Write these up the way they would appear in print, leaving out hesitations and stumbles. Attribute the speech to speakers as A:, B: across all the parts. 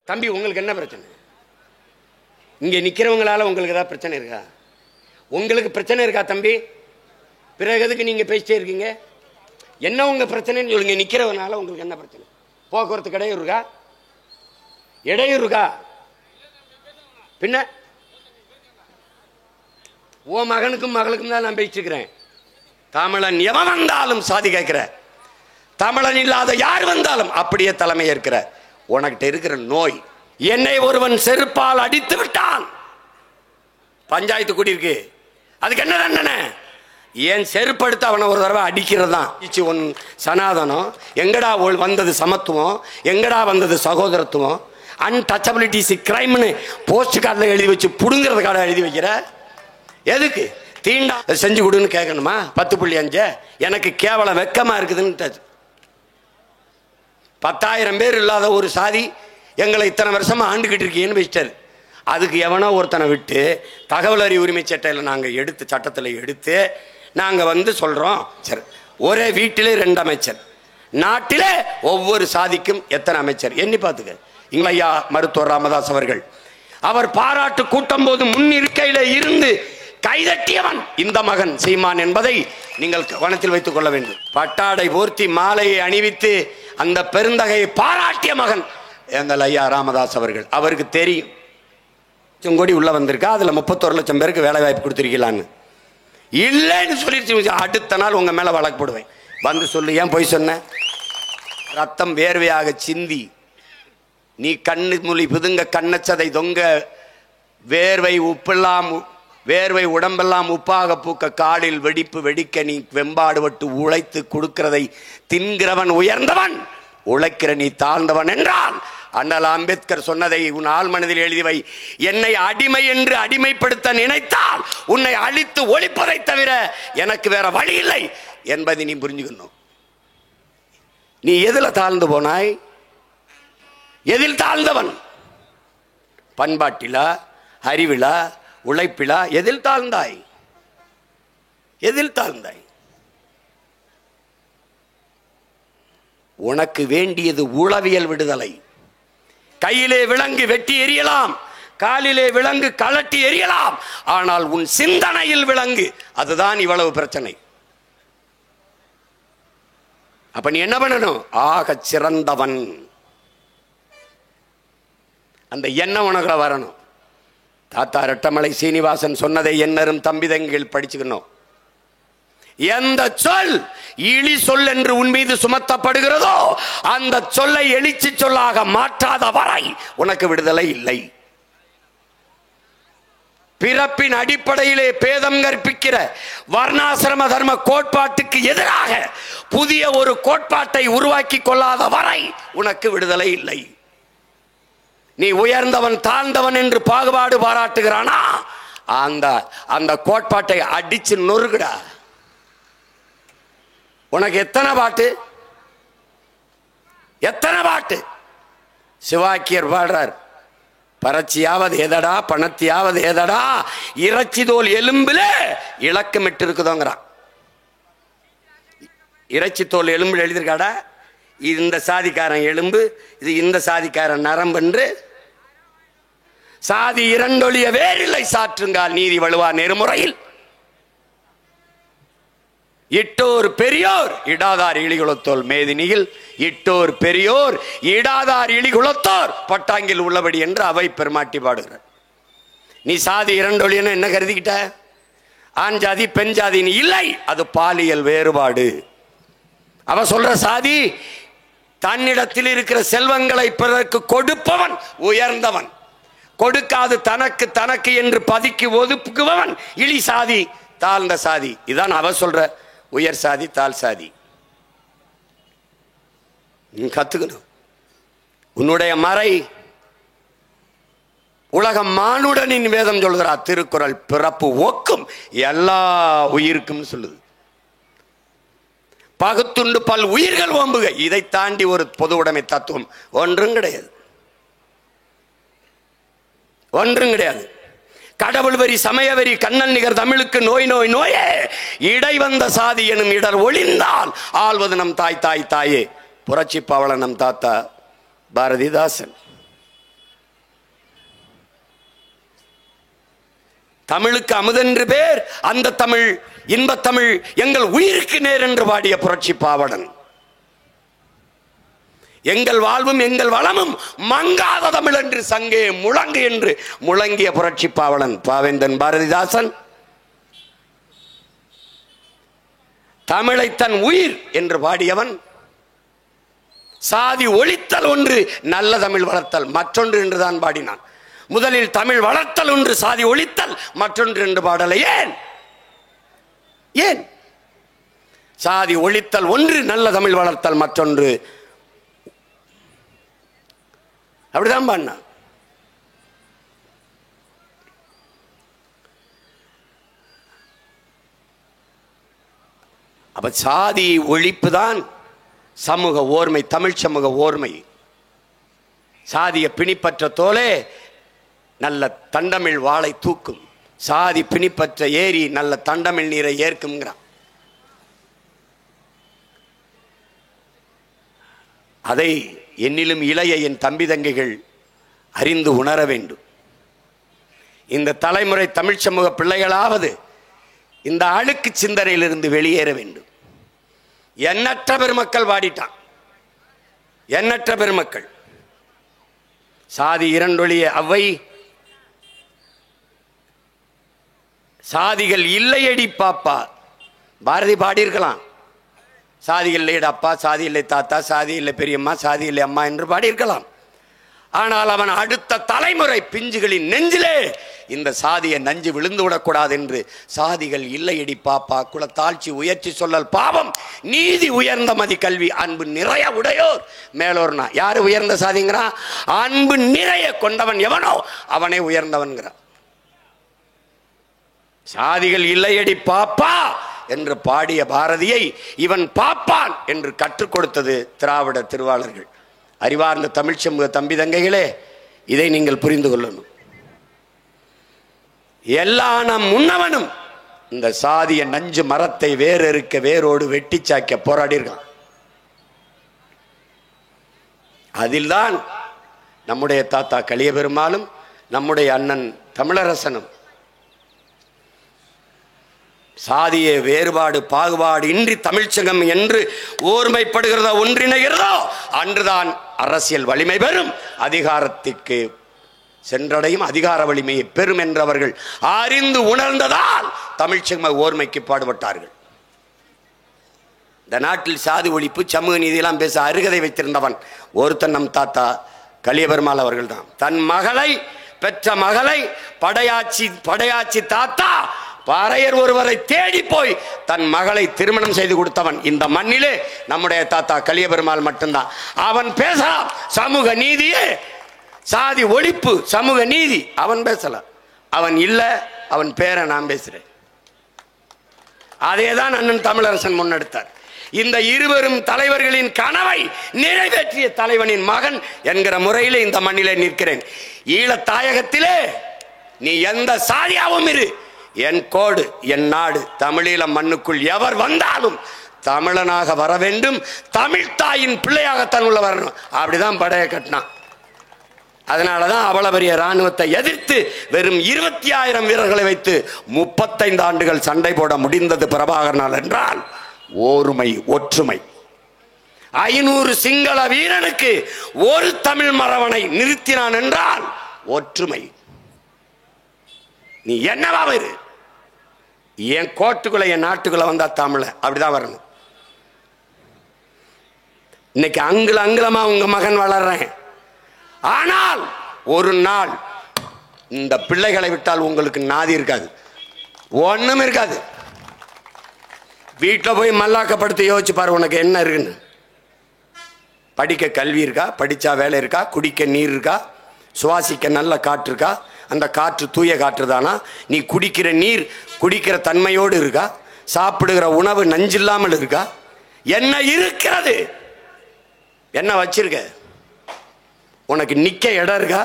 A: தம்பி உங்களுக்கு என்ன பிரச்சனை? இங்கே நிற்கிறவங்களால உங்களுக்கு ஏதாவது பிரச்சனை இருக்கா? உங்களுக்கு பிரச்சனை இருக்கா தம்பி? பிறகு எதுக்கு நீங்கள் பேசிட்டே இருக்கீங்க? என்ன உங்கள் பிரச்சனைன்னு சொல்லுங்க. நிற்கிறவனால உங்களுக்கு என்ன பிரச்சனை? போக்குவரத்துக்கு இடையூறு இருக்கா? இடையூறு இருக்கா? பின்ன ஓ மகனுக்கும் மகளுக்கும் தான் நான் பேசிட்டு இருக்கிறேன். தமிழன் எவன் வந்தாலும் சாதி கேட்கிற, தமிழன் இல்லாத யார் வந்தாலும் அப்படியே தலைமை ஏற்கிற. உனக்கிட்ட இருக்கிற நோய். என்னை ஒருவன் செருப்பால் அடித்து விட்டான், பஞ்சாயத்து கூடியிருக்கு, அதுக்கு என்ன தண்டனை? ஏன் செருப்படுத்த அவனை ஒரு தடவை அடிக்கிறது தான். ஒன் சனாதனம் எங்கடா வந்தது? சமத்துவம் எங்கடா வந்தது? சகோதரத்துவம். அன்டச்சபிலிட்டி இஸ் கிரைம்னு போஸ்ட் கார்டில் எழுதி வச்சு புடுங்கிறது கார்டை எழுதி வைக்கிற. எதுக்கு? தீண்டா செஞ்சு கொடுன்னு கேட்கணுமா? 10.5 எனக்கு கேவலம் வெக்கமா இருக்குதுன்னு 10,000 பேர் இல்லாத ஒரு சாதி எங்களை இத்தனை வருஷமா ஆண்டுகிட்டு இருக்கீங்கன்னு வச்சிட்டாரு. அதுக்கு எவனோ ஒருத்தனை விட்டு தகவல் அறிவு உரிமை சட்டையில் நாங்கள் எடுத்து சட்டத்தில் எடுத்து நாங்கள் சொல்கிறோம். சரி, ஒரே வீட்டிலே 2 அமைச்சர், நாட்டிலே ஒவ்வொரு சாதிக்கும் எத்தனை அமைச்சர் எண்ணி பார்த்துக்க. இங்களையா மருத்துவர் ராமதாஸ் அவர்கள் அவர் பாராட்டு கூட்டம் போது முன்னிருக்கையில் இருந்து கைதட்டியவன் இந்த மகன் சீமான் என்பதை நீங்கள் கவனத்தில் வைத்துக் கொள்ள வேண்டும். பட்டாடை போர்த்தி மாலையை அணிவித்து அந்த பெருந்தகையை பாராட்டிய மகன் எங்கள் ஐயா ராமதாஸ் அவர்கள். அவருக்கு தெரியும் கோடி உள்ள வந்திருக்கா, அதுல 31 லட்சம் பேருக்கு வேலை வாய்ப்பு கொடுத்துருக்கலான்னு. இல்லைன்னு சொல்லிடுச்சு. அடுத்த நாள் உங்க மேல வழக்கு போடுவேன். வந்து சொல்லு, ஏன் போய் சொன்ன? ரத்தம் வேர்வையாக சிந்தி நீ கண்ணு மொழி புதுங்க கண்ணச்சதை தொங்க வேர்வை உப்பெல்லாம் வேர்வை உடம்பெல்லாம் உப்பாக பூக்க காலில் வெடிப்பு வெடிக்க நீ வெம்பாடுபட்டு உழைத்து கொடுக்கிறதை தின்கிறவன் உயர்ந்தவன், உழைக்கிற நீ தாழ்ந்தவன் என்றால் அண்ணல் அம்பேத்கர் சொன்னதை உன் ஆள் மனதில் எழுதி வை. என்னை அடிமை என்று அடிமைப்படுத்த நினைத்தால் உன்னை அழித்து ஒழிப்பதை தவிர எனக்கு வேற வழி இல்லை என்பதை நீ புரிஞ்சுக்கணும். நீ எதில் தாழ்ந்து போனாய்? எதில் தாழ்ந்தவன்? பண்பாட்டிலா, அறிவிலா, உழைப்பிலா? எதில் தாழ்ந்தாய்? எதில் தாழ்ந்தாய்? உனக்கு வேண்டியது உளவியல் விடுதலை. கையிலே விலங்கு வெட்டி எறியலாம், காலிலே விலங்கு கலட்டி எறியலாம், ஆனால் உன் சிந்தனையில் விலங்கு. அதுதான் இவ்வளவு பிரச்சனை. அப்ப நீ என்ன பண்ணணும்? ஆக சிறந்தவன். அந்த எண்ணம் உனக்குள்ள வரணும். தாத்தா ரெட்டமலை சீனிவாசன் சொன்னதை என்னரும் தம்பிதங்கள் படிச்சுக்கணும். எந்த சொல் இழி சொல் என்று உன் மீது சுமத்தப்படுகிறதோ அந்த சொல்லை எழுச்சி சொல்லாக மாற்றாத வரை உனக்கு விடுதலை இல்லை. பிறப்பின் அடிப்படையிலே பேதம் கற்பிக்கிற வர்ணாசிரம தர்ம கோட்பாட்டுக்கு எதிராக புதிய ஒரு கோட்பாட்டை உருவாக்கி கொள்ளாத வரை உனக்கு விடுதலை இல்லை. நீ உயர்ந்தவன் தாழ்ந்தவன் என்று பாகுபாடு பாராட்டுகிறானா? அந்த கோட்பாட்டை அடிச்சு நொறுகுடா. உனக்கு எத்தனை பாட்டு, எத்தனை பாட்டு? சிவாக்கியர் பாடுறார், பறச்சியாவது எதடா பணத்தியாவது எதடா இறைச்சி தோல் எலும்புல இலக்கமிட்டு இருக்குதோங்கிறான். இறைச்சி தோல் எலும்புல எழுதியிருக்காடா, இந்த சாதிக்காரன் எலும்பு, இது இந்த சாதிக்காரன் நரம்பு என்று. சாதி இரண்டொழிய வேறில்லை சாற்றுங்கால் நீதி வலுவா நெருமுறையில் இட்டோர் பெரியோர் இடாதார் இழிகுலத்தோல் மேதினியில் இட்டோர் பெரியோர் இடாதார் இழிகுலத்தோர் பட்டாங்கில் உள்ளபடி என்று அவை பெருமாட்டி பாடுகிறார். நீ சாதி இரண்டொழியன்னு என்ன கருதிக்கிட்ட? ஆண் ஜாதி பெண் ஜாதி இல்லை, அது பாலியல் வேறுபாடு. அவ சொல்ற சாதி தன்னிடத்தில் இருக்கிற செல்வங்களை பிறருக்கு கொடுப்பவன் உயர்ந்தவன், கொடுக்காது தனக்கு தனக்கு என்று பதுக்கி ஒதுக்குபவன் இழி சாதி தாழ்ந்த சாதி. இதான் அவ சொல்ற உயர் சாதி தாழ் சாதி. நீ கத்துக்கணும். உன்னுடைய மறை உலகம் மானுடனின் வேதம் சொல்கிறா. திருக்குறள் பிறப்பு ஒக்கும் எல்லா உயிருக்கும் சொல்லுது. பகுத்துண்டு பல் உயிர்கள் ஓம்புக. இதை தாண்டி ஒரு பொது உடைமை தத்துவம் ஒன்றும் கிடையாது, ஒன்றும் கிடையாது. கடவுள் வரி சமய வரி கண்ணன் நிகர் தமிழுக்கு நோய் நோய் நோயே இடை வந்த சாதி எனும் இடர் ஒளிந்தால் ஆள்வது நம் தாய் தாய் தாயே. புரட்சி பவள நம் தாத்தா பாரதிதாசன். தமிழுக்கு அமுதென்று பேர், அந்த தமிழ் இன்பத் தமிழ் எங்கள் உயிருக்கு நேர் என்று பாடிய புரட்சி பாவலன். எங்கள் வாழ்வும் எங்கள் வளமும் மங்காத தமிழ் என்று சங்கே முழங்கு என்று முழங்கிய புரட்சி பாவலன் பாவேந்தன் பாரதிதாசன். தமிழை தன் உயிர் என்று பாடியவன். சாதி ஒழித்தல் ஒன்று, நல்ல தமிழ் வளர்த்தல் மற்றொன்று என்றுதான் பாடினான். முதலில் தமிழ் வளர்த்தல் ஒன்று, சாதி ஒழித்தல் மற்றொன்று என்று பாடலை. ஏன் ஏன் சாதி ஒழித்தல் ஒன்று, நல்ல தமிழ் வளர்த்தல் மற்றொன்று, அப்படிதான் பாடினான். அப்ப சாதி ஒழிப்பு தான் சமூக ஓர்மை, தமிழ் சமூக ஓர்மை. சாதிய பிணிப்பற்ற தோலே நல்ல தண்டமிழ் வாளை தூக்கும், சாதி பிணிப்பற்ற ஏரி நல்ல தண்டமிழ் நீரை ஏற்கும்ங்கிறான். அதை என்னிலும் இளைய என் தம்பி தங்கைகள் அறிந்து உணர வேண்டும். இந்த தலைமுறை தமிழ் சமூக பிள்ளைகளாவது இந்த அழுக்கு சிந்தனையிலிருந்து வெளியேற வேண்டும். எண்ணற்ற பெருமக்கள் பாடிட்டான், எண்ணற்ற பெருமக்கள். சாதி இரண்டொழிய அவ்வை, சாதிகள் இல்லையடி பாப்பா. பாரதி பாடியிருக்கலாம், சாதிகள் இல்லையடி அப்பா, சாதி இல்லை தாத்தா, சாதி இல்லை பெரியம்மா, சாதி இல்லை அம்மா என்று பாடியிருக்கலாம். ஆனால் அவன் அடுத்த தலைமுறை பிஞ்சுகளின் நெஞ்சிலே இந்த சாதிய நஞ்சு விழுந்து விடக்கூடாது என்று சாதிகள் இல்லையடி பாப்பா, குலத்தாழ்ச்சி உயர்ச்சி சொல்லல் பாவம், நீதி உயர்ந்த மதி கல்வி, அன்பு நிறைய உடையோர் மேலோர்னா. யாரு உயர்ந்த சாதிங்கிறான்? அன்பு நிறைய கொண்டவன் எவனோ அவனே உயர்ந்தவன்கிறான். சாதிகள் இல்லையடி பாப்பா என்று பாடிய பாரதியை இவன் பாப்பான் என்று கற்றுக் கொடுத்தது திராவிட திருவாளர்கள். அறிவார்ந்த தமிழ் சமூக தம்பி தங்கைகளே, இதை நீங்கள் புரிந்து கொள்ளணும். எல்லா நம் முன்னவனும் இந்த சாதிய நஞ்சு மரத்தை வேறறுக்க வேரோடு வெட்டி சாய்க்க போராடியிருக்கான். அதில்தான் நம்முடைய தாத்தா கலியபெருமாளும் நம்முடைய அண்ணன் தமிழரசனும் சாதிய வேறுபாடு பாகுபாடு இன்றி தமிழ்ச்சங்கம் என்று ஓர்மைப்படுகிறதோ ஒன்றிணைகிறதோ அன்றுதான் அரசியல் வலிமை பெறும், அதிகாரத்திற்கு சென்றடையும், அதிகார வலிமையை பெறும் என்றவர்கள் அறிந்து உணர்ந்ததால் தமிழ்ச்சங்க ஓர்மைக்கு பாடுபட்டார்கள். இந்த நாட்டில் சாதி ஒழிப்பு சமூக நீதியெல்லாம் பேச அருகதை வைத்திருந்தவன் ஒருத்தன் நம் தாத்தா கலியபெருமாள் அவர்கள் தான். தன் மகளை பெற்ற மகளை படையாச்சி தாத்தா பாறையர் ஒருவரை தேடி போய் தன் மகளை திருமணம் செய்து கொடுத்தவன் இந்த மண்ணிலே நம்முடைய தாத்தா கலியபெருமாள் மட்டும்தான். அவன் பேசலாம் சமூக நீதியே, சாதி ஒழிப்பு, சமூக நீதி, அவன் பேசலாம். அவன் இல்ல, அவன் பேரை நான் பேசுறேன். அதேதான் அண்ணன் தமிழரசன் முன்னெடுத்தார். இந்த இருவரும் தலைவர்களின் கனவை நிறைவேற்றிய தலைவனின் மகன் என்கிற முறையில் இந்த மண்ணிலே நிற்கிறேன். ஈழத் தாயகத்திலே நீ எந்த சாதியாவும் இரு, என் கோடு என் நாடு, தமிழீழ மண்ணுக்குள் எவர் வந்தாலும் தமிழனாக வர வேண்டும், தமிழ் தாயின் பிள்ளையாகத்தான் உள்ள வரணும். அப்படிதான் படையை கட்டினான். அதனாலதான் அவ்வளவு பெரிய இராணுவத்தை எதிர்த்து வெறும் 20,000 வீரர்களை வைத்து 35 ஆண்டுகள் சண்டை போட முடிந்தது பிரபாகரனால் என்றால் ஓருமை, ஒற்றுமை. 500 சிங்கள வீரனுக்கு ஒரு தமிழ் மறவனை நிறுத்தினான் என்றால் ஒற்றுமை. நீ என்னவா இரு, என் கோட்டுக்குள்ள என் நாட்டுக்குள்ள வந்தா தமிழ, அப்படிதான் வரணும். இன்னைக்கு அங்குலமா உங்க மகன் வளர்றேன், ஆனால் ஒரு நாள் இந்த பிள்ளைகளை விட்டால் உங்களுக்கு நாதி இருக்காது, ஒண்ணும் இருக்காது. வீட்டில் போய் மல்லாக்கப்படுத்தி யோசிச்சு பாரு, உனக்கு என்ன இருக்குன்னு. படிக்க கல்வி இருக்கா, படிச்சா வேலை இருக்கா, குடிக்க நீர் இருக்கா, சுவாசிக்க நல்ல காற்று இருக்கா, அந்த காற்று தூய காற்று தானா, நீ குடிக்கிற நீர் குடிக்கிற தன்மையோடு இருக்கா, சாப்பிடுகிற உணவு நஞ்சில்லாமல் இருக்கா, என்ன இருக்கிறது, என்ன வச்சிருக்க, உனக்கு நிக்க இடம் இருக்கா,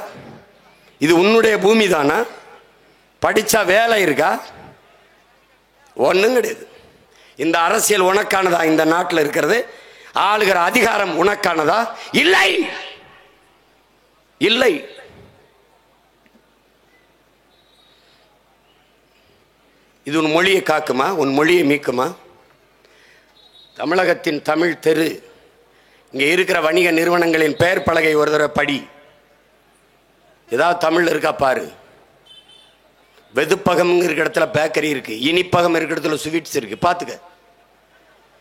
A: இது உன்னுடைய பூமி தானா, படிச்சா வேலை இருக்கா, ஒண்ணும் கிடையாது. இந்த அரசியல் உனக்கானதா, இந்த நாட்டில் இருக்கிறது ஆளுகிற அதிகாரம் உனக்கானதா? இல்லை, இல்லை. இது உன் மொழியை காக்குமா? உன் மொழியை மீக்குமா? தமிழகத்தின் தமிழ் தெரு, இங்கே இருக்கிற வணிக நிறுவனங்களின் பெயர் பலகை ஒரு தடவை படி. ஏதாவது தமிழ் இருக்கா பாரு. வெதுப்பகம் இருக்கிற இடத்துல பேக்கரி இருக்கு, இனிப்பகம் இருக்கிற இடத்துல ஸ்வீட்ஸ் இருக்கு, பார்த்துக்க.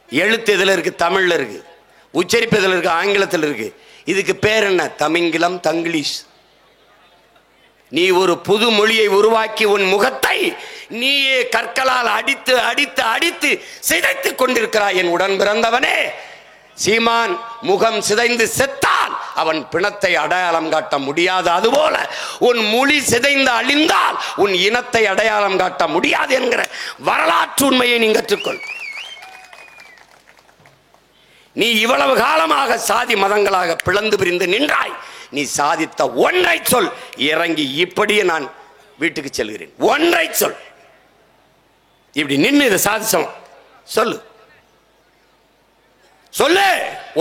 A: எழுத்து எதில் இருக்கு? தமிழில் இருக்கு. உச்சரிப்பு எதில் இருக்கு? ஆங்கிலத்தில் இருக்கு. இதுக்கு பேர் என்ன? தமிங்கிலம், தங்கிலீஷ். நீ ஒரு புது மொழியை உருவாக்கி உன் முகத்தை நீயே கற்களால் அடித்து அடித்து அடித்து சிதைத்துக் கொண்டிருக்கிறாய். என் உடன் பிறந்தவனே, சீமான் முகம் சிதைந்து செத்தால் அவன் பிணத்தை அடையாளம் காட்ட முடியாது. அதுபோல உன் மொழி சிதைந்து அழிந்தால் உன் இனத்தை அடையாளம் காட்ட முடியாது என்கிற வரலாற்று உண்மையை நீ கற்றுக்கொள். நீ இவ்வளவு காலமாக சாதி மதங்களாக பிளந்து பிரிந்து நின்றாய். நீ சாதித்த ஒன்றை சொல். இறங்கி இப்படியே நான் வீட்டுக்கு செல்கிறேன், ஒன்றை சொல். இப்படி நின்று இதை சாதிச்சோம் சொல்லு, சொல்லு,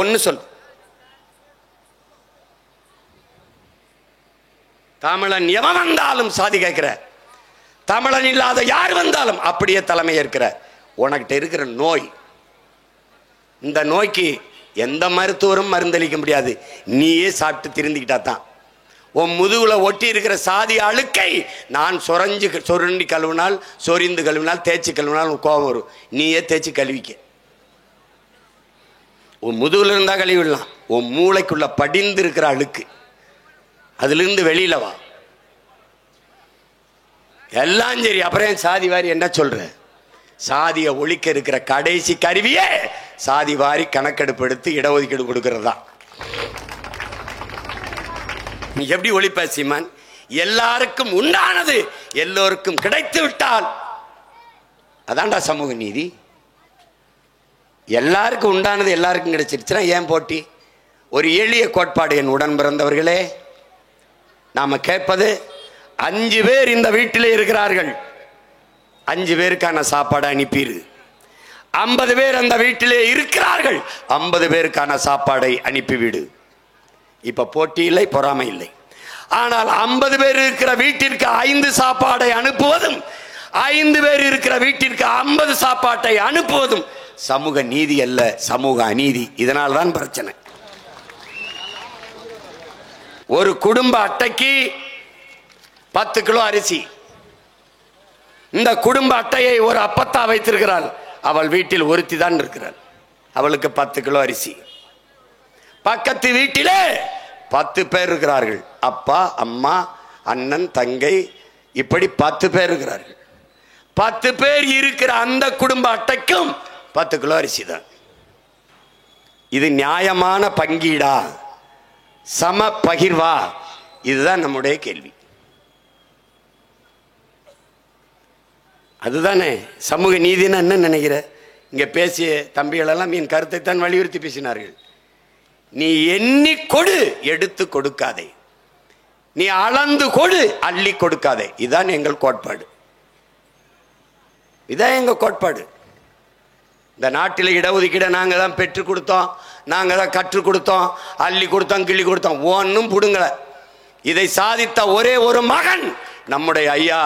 A: ஒன்னு சொல். தமிழன் எவன் வந்தாலும் சாதி கேட்கிற, தமிழன் இல்லாத யார் வந்தாலும் அப்படியே தலைமை ஏற்கிற. உனக்கிட்ட இருக்கிற நோய், இந்த நோய்க்கு எந்த மருத்துவரும் மருந்தளிக்க முடியாது. நீயே சாப்பிட்டு திருந்திக்கிட்டா தான். உன் முதுகுல ஒட்டி இருக்கிற சாதி அழுக்கை நான் சொருண்டி கழுவினால், சொரிந்து கழுவினால், தேய்ச்சி கழுவினால் கோபம் வரும். நீயே தேய்ச்சி கழுவிக்க. உன் முதுகுல இருந்தா கழுவிடலாம். உன் மூளைக்குள்ள படிந்து இருக்கிற அழுக்கு, அதிலிருந்து வெளியில வா. எல்லாம் சரி, அப்புறம் சாதி வாரி என்ன சொல்ற? சாதியை ஒழிக்க இருக்கிற கடைசி கருவியே சாதி வாரி கணக்கெடுப்பு எடுத்து இடஒதுக்கீடு கொடுக்கிறது தான். நீ எப்படி ஒழிப்ப சீமான்? எல்லாருக்கும் உண்டானது எல்லோருக்கும் கிடைத்து விட்டால் அதான்டா சமூக நீதி. எல்லாருக்கும் உண்டானது எல்லாருக்கும் கிடைச்சிருச்சுன்னா ஏன் போட்டி? ஒரு எளிய கோட்பாடு என் உடன் பிறந்தவர்களே. நாம கேட்பது, 5 பேர் இந்த வீட்டிலே இருக்கிறார்கள், 5 பேருக்கான சாப்பாடு அனுப்பிடு. 50 பேர் அந்த வீட்டிலே இருக்கிறார்கள், 50 பேருக்கான சாப்பாடை அனுப்பிவிடு. இப்ப போட்டி இல்லை, பொறாமை இல்லை. ஆனால் 50 பேர் இருக்கிற வீட்டிற்கு 5 சாப்பாடை அனுப்புவதும், 5 பேர் இருக்கிற வீட்டிற்கு 50 சாப்பாட்டை அனுப்புவதும் சமூக நீதி அல்ல, சமூக அநீதி. இதனால்தான் பிரச்சனை. ஒரு குடும்ப அட்டைக்கு 10 கிலோ அரிசி. இந்த குடும்ப அட்டையை ஒரு அப்பத்தா வைத்திருக்கிறாள். அவள் வீட்டில் ஒருத்தி தான் இருக்கிறாள். அவளுக்கு 10 கிலோ அரிசி. பக்கத்து வீட்டிலே 10 பேர் இருக்கிறார்கள். அப்பா, அம்மா, அண்ணன், தங்கை, இப்படி 10 பேர் இருக்கிறார்கள். 10 பேர் இருக்கிற அந்த குடும்ப அட்டைக்கும் 10 கிலோ அரிசி தான். இது நியாயமான பங்கீடா? சம பகிர்வா? இதுதான் நம்முடைய கேள்வி. அதுதானே சமூக நீதினா என்ன நினைக்கிற? இங்க பேசிய தம்பிகளெல்லாம் என் கருத்தை தான் வலியுறுத்தி பேசினார்கள். நீ எண்ணி கொடு, எடுத்து கொடுக்காதே. நீ அளந்து கொடு, அள்ளி கொடுக்காதே. இதுதான் எங்கள் கோட்பாடு. இதான் எங்க கோட்பாடு. இந்த நாட்டில் இடஒதுக்கீடை நாங்க தான் பெற்றுக் கொடுத்தோம், நாங்க தான் கற்றுக் கொடுத்தோம், அள்ளி கொடுத்தோம், கிள்ளி கொடுத்தோம், ஒன்னும் புடுங்கல. இதை சாதித்த ஒரே ஒரு மகன் நம்முடைய ஐயா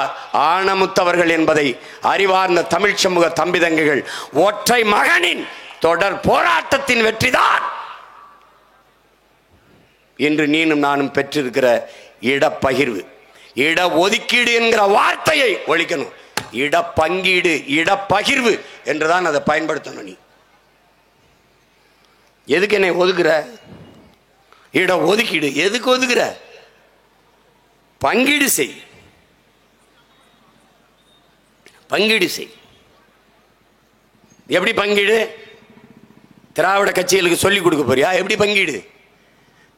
A: ஆனமுத்தவர்கள் என்பதை அறிவார்ந்த தமிழ் சமூக தம்பி தங்கைகள், ஒற்றை மகனின் தொடர் போராட்டத்தின் வெற்றிதான் இன்று நீனும் நானும் பெற்றிருக்கிற இடப்பகிர்வு. இட ஒதுக்கீடு என்கிற வார்த்தையை ஒழிக்கணும். இடப்பங்கீடு, இடப்பகிர்வு என்றுதான் அதை பயன்படுத்தணும். நீ எதுக்கு என்னை ஒதுக்குற? இட ஒதுக்கீடு எதுக்கு ஒதுக்குற? பங்கீடு செய், பங்கீடு செய். எப்படி பங்கீடு? திராவிட கட்சிகளுக்கு சொல்லிக் கொடுக்க போறியா? எப்படி பங்கீடு?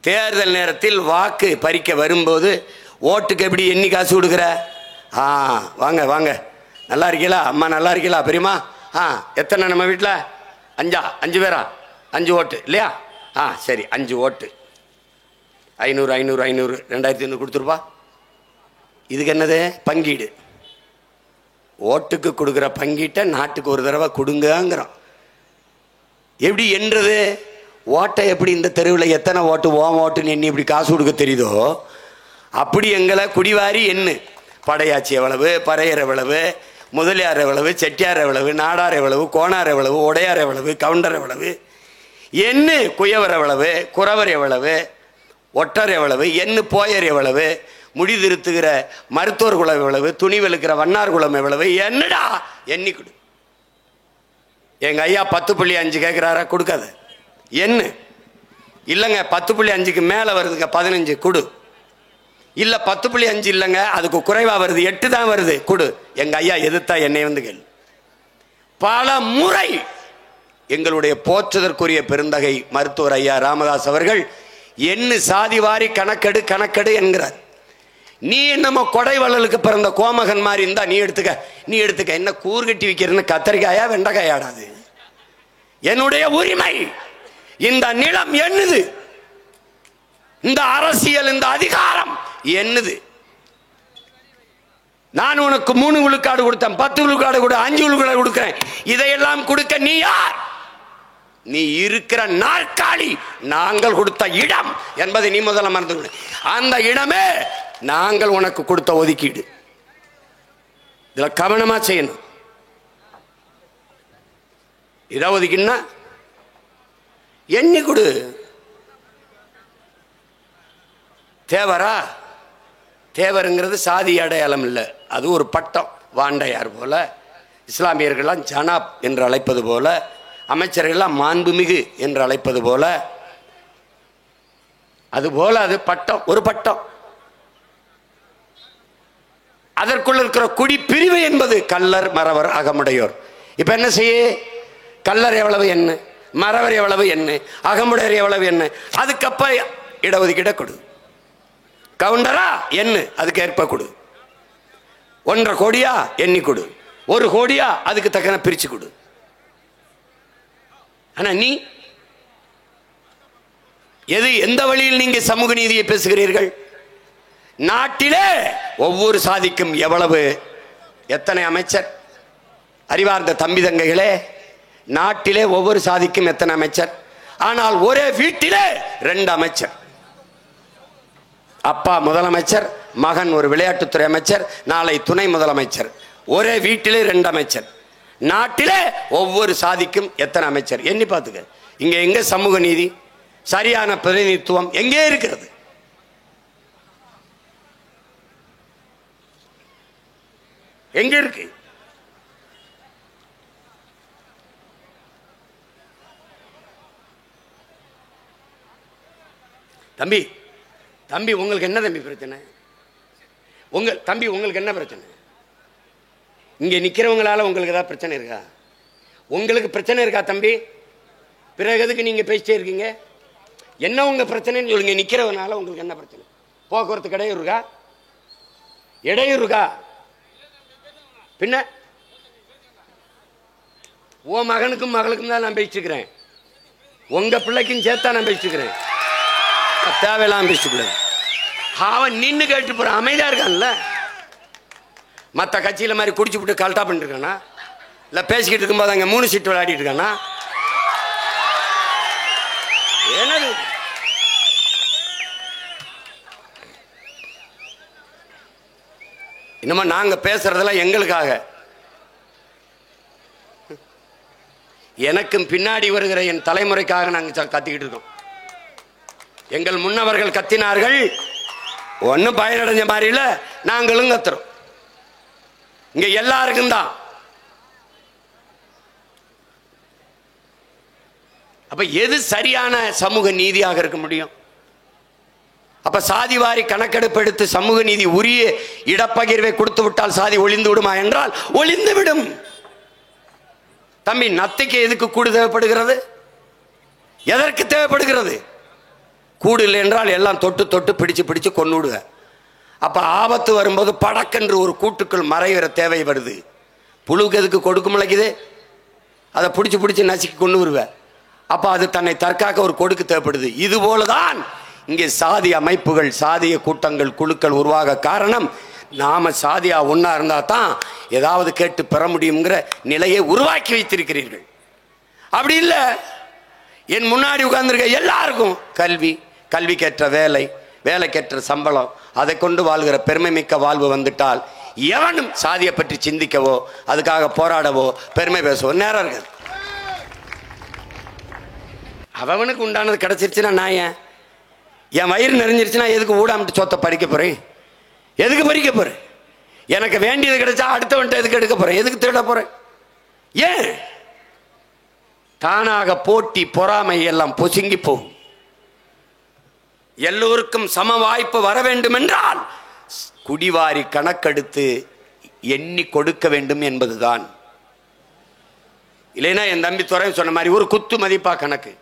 A: தேர்தல் நேரத்தில் வாக்கு பறிக்க வரும்போது ஓட்டுக்கு எப்படி எண்ணி காசு கொடுக்குற? வாங்க வாங்க, நல்லா இருக்கீங்களா? அம்மா நல்லா இருக்கீங்களா? பெரியம்மா எத்தனை நம்ம வீட்டில்? 5 பேரா? 5 ஓட்டு இல்லையா? சரி, 5 ஓட்டு, 500 500 500 2500 கொடுத்துருப்பா. இதுக்கு என்னது? பங்கீடு. ஓட்டுக்கு கொடுக்குற பங்கீட்டை நாட்டுக்கு ஒரு தடவை கொடுங்கிறோம். எப்படி என்றது? ஓட்டை எப்படி இந்த தெருவில் எத்தனை ஓட்டு ஓட்டுன்னு எண்ணி இப்படி காசு கொடுக்க தெரியுதோ அப்படி எங்களை குடிவாரி எண்ணு. படையாச்சி எவ்வளவு, பறையர் எவ்வளவு, முதலியார் எவ்வளவு, செட்டியார் எவ்வளவு, நாடார் எவ்வளவு, கோணார் எவ்வளவு, உடையார் எவ்வளவு, கவுண்டர் எவ்வளவு, என்ன குயவர் எவ்வளவு, குறவர் எவ்வளவு, ஒட்டர் எவ்வளவு, என்ன போயர் எவ்வளவு, முடி திருத்துகிற மருத்துவர் குலம் எவ்வளவு, துணி வெளுக்கிற வண்ணார் குலம் எவ்வளவு, என்னடா எண்ணி கொடு. எங்க ஐயா 10.5 கேட்கிறாரா? கொடுக்காத. என்ன இல்லைங்க 10.5க்கு மேல வருதுங்க, 15 கொடு. இல்ல 10.5 இல்லைங்க, அதுக்கு குறைவா வருது, 8 தான் வருது, கொடு. எங்க ஐயா எதிர்த்தா என்னை வந்து கேள். பல முறை எங்களுடைய போற்றுதற்குரிய பெருந்தகை மருத்துவர் ஐயா ராமதாஸ் அவர்கள் என்ன சாதி வாரி கணக்கெடு கணக்கெடு என்கிறார். நீ என்னமோ கொடை வள்ளலுக்கு பிறந்த கோமகன் மாதிரி இருந்தா நீ எடுத்துக்க. என்ன கூறுகட்டி வைக்கிறன்னு கத்தரிக்காயா வெண்டைக்காயாடாது? என்னுடைய உரிமை. இந்த நிலம் என்னது? இந்த அரசியல், இந்த அதிகாரம் என்னது? நான் உனக்கு 3 விழுக்காடு கொடுத்தேன், 10 விழுக்காடு கொடு, 5 விழுக்காடு கொடுக்கிறேன். இதையெல்லாம் கொடுக்க நீ யார்? நீ இருக்கிற நாற்காலி நாங்கள் கொடுத்த இடம் என்பதை நீ முதல்ல மறந்து. அந்த இடமே நாங்கள் உனக்கு கொடுத்த ஒதுக்கீடு. இதுல கவனமா செய்யணும். இடஒதுக்கீடுனா எண்ணி கொடு. தேவரா? தேவருங்கிறது சாதி அடையாளம் இல்லை, அது ஒரு பட்டம். வாண்டையார் போல, இஸ்லாமியர்கள்லாம் ஜனாப் என்று அழைப்பது போல, அமைச்சர்கள்லாம் மாண்புமிகு என்று அழைப்பது போல, அதுபோல அது பட்டம், ஒரு பட்டம். அதற்குள்ள இருக்கிற குடி பிரிவு என்பது கல்லர், மறவர், அகமுடையோர். இப்ப என்ன செய்ய? கல்லர் எவ்வளவு என்ன, மறவர் எவ்வளவு என்ன, அகமுடையர் எவ்வளவு என்ன, அதுக்கப்ப இடஒதுக்கீட கொடு. கவுண்டரா என்ன, அதுக்கு ஏற்ப கொடு. 1.5 கோடியா எண்ணி கொடு, 1 கோடியா அதுக்கு தக்கன பிரிச்சு கொடு. ஆனா நீ எந்த வழியில் நீங்க சமூக நீதியை பேசுகிறீர்கள்? நாட்டிலே ஒவ்வொரு சாதிக்கும் எவ்வளவு, எத்தனை அமைச்சர்? அறிவார்ந்த தம்பி தங்கைகளே, நாட்டிலே ஒவ்வொரு சாதிக்கும் எத்தனை அமைச்சர்? ஆனால் ஒரே வீட்டிலே 2 அமைச்சர். அப்பா முதலமைச்சர், மகன் ஒரு விளையாட்டுத்துறை அமைச்சர், நாளை துணை முதலமைச்சர். ஒரே வீட்டிலே 2 அமைச்சர். நாட்டிலே ஒவ்வொரு சாதிக்கும் எத்தனை அமைச்சர்? எண்ணி பார்த்துக்க. இங்க எங்க சமூக நீதி, சரியான பிரதிநிதித்துவம் எங்கே இருக்கிறது? எங்க இருக்கு? தம்பி தம்பி உங்களுக்கு என்ன தம்பி பிரச்சனை? உங்களுக்கு என்ன பிரச்சனை? இங்க நிக்கிறவங்களால உங்களுக்கு ஏதாவது பிரச்சனை இருக்கா? உங்களுக்கு பிரச்சனை இருக்கா தம்பி? பிறகு எதுக்கு நீங்க பேசிட்டே இருக்கீங்க? என்ன உங்க பிரச்சனைன்னு சொல்லுங்க. நிக்கிறவனால உங்களுக்கு என்ன பிரச்சனை? போக்குவரத்து இடையூறு இருக்கா? இடையூறு இருக்கா? பின்ன உன் மகனுக்கும் மகளுக்கும் தான் நான் பேசிட்டு இருக்கிறேன். உங்க பிள்ளைக்கும் சேர்த்தா நான் பேசிட்டு இருக்கிறேன். தேவையெல்லாம் பேசிட்டு அவன் நின்று கேட்டு போறான். அமைதியா இருக்கான்ல. மற்ற கட்சியில மாதிரி குடிச்சு விட்டு கல்ட்டா பண்ணிட்டு இருக்கானா? இல்ல பேசிக்கிட்டு இருக்கும்போது அங்க 3 சீட்டு விளையாடிட்டு இருக்கானா? என்னது இன்னமா நாங்க பேசுறதெல்லாம் எங்களுக்காக. எனக்கும் பின்னாடி வருகிற என் தலைமுறைக்காக நாங்க கத்திக்கிட்டு இருக்கோம். எங்கள் முன்னவர்கள் கத்தினார்கள், ஒன்னும் பயனடைஞ்ச மாதிரி இல்ல, நாங்களும் கத்துறோம். இங்க எல்லாருக்கும் தான். அப்ப எது சரியான சமூக நீதியாக இருக்க முடியும்? அப்ப சாதிவாரி கணக்கெடுப்பு எடுத்து சமூக நீதி உரிய இடப்பகிர்வை கொடுத்து விட்டால் சாதி ஒளிந்து விடுமா என்றால் ஒளிந்து விடும். தம்பி, நத்தைக்கு எதுக்கு கூடு தேவைப்படுகிறது? எதற்கு தேவைப்படுகிறது? கூடு இல்லை என்றால் எல்லாம் தொட்டு தொட்டு பிடிச்சு பிடிச்சு கொண்டு விடுவ. அப்ப ஆபத்து வரும்போது படக்கென்று ஒரு கூட்டுக்குள் மறைகிற தேவை வருது. புழுக்கு எதுக்கு கொடுக்கு முளைக்குது? அதை பிடிச்சு பிடிச்சு நசுக்கி கொண்டு வருவ. அப்ப அது தன்னை தற்காக்க ஒரு கொடுக்கு தேவைப்படுது. இது போலதான் இங்கே சாதி அமைப்புகள், சாதிய கூட்டங்கள், குழுக்கள் உருவாக காரணம். நாம சாதியா ஒன்னா இருந்தா தான் ஏதாவது கேட்டு பெற முடியுங்கிற நிலையை உருவாக்கி வைத்திருக்கிறீர்கள். அப்படி இல்லை. என் முன்னாடி உட்கார்ந்துருக்க எல்லாருக்கும் கல்வி, கல்விக்கேற்ற வேலை, வேலைக்கேற்ற சம்பளம், அதை கொண்டு வாழ்கிற பெருமை மிக்க வாழ்வு வந்துட்டால் எவனும் சாதியை பற்றி சிந்திக்கவோ அதுக்காக போராடவோ பெருமை பேசவோ நேரம் இருக்காது. அவனுக்கு உண்டானது கிடைச்சிருச்சுன்னா நான் என் வயிறு நிறைஞ்சிருச்சுன்னா எதுக்கு ஊடாமட்டு சொத்தை பறிக்க போறேன்? எதுக்கு பறிக்க போறேன்? எனக்கு வேண்டியது கிடைச்சா அடுத்தவன்ட்ட எதுக்கு எடுக்க போறேன்? எதுக்கு திருட போறேன்? ஏன்? தானாக போட்டி பொறாமை எல்லாம் பொசுங்கி போகும். எல்லோருக்கும் சம வாய்ப்பு வர வேண்டும் என்றால் குடிவாரி கணக்கெடுத்து எண்ணி கொடுக்க வேண்டும் என்பதுதான். இல்லைன்னா என் தம்பி துறை சொன்ன மாதிரி ஒரு குத்து மதிப்பா கணக்கு.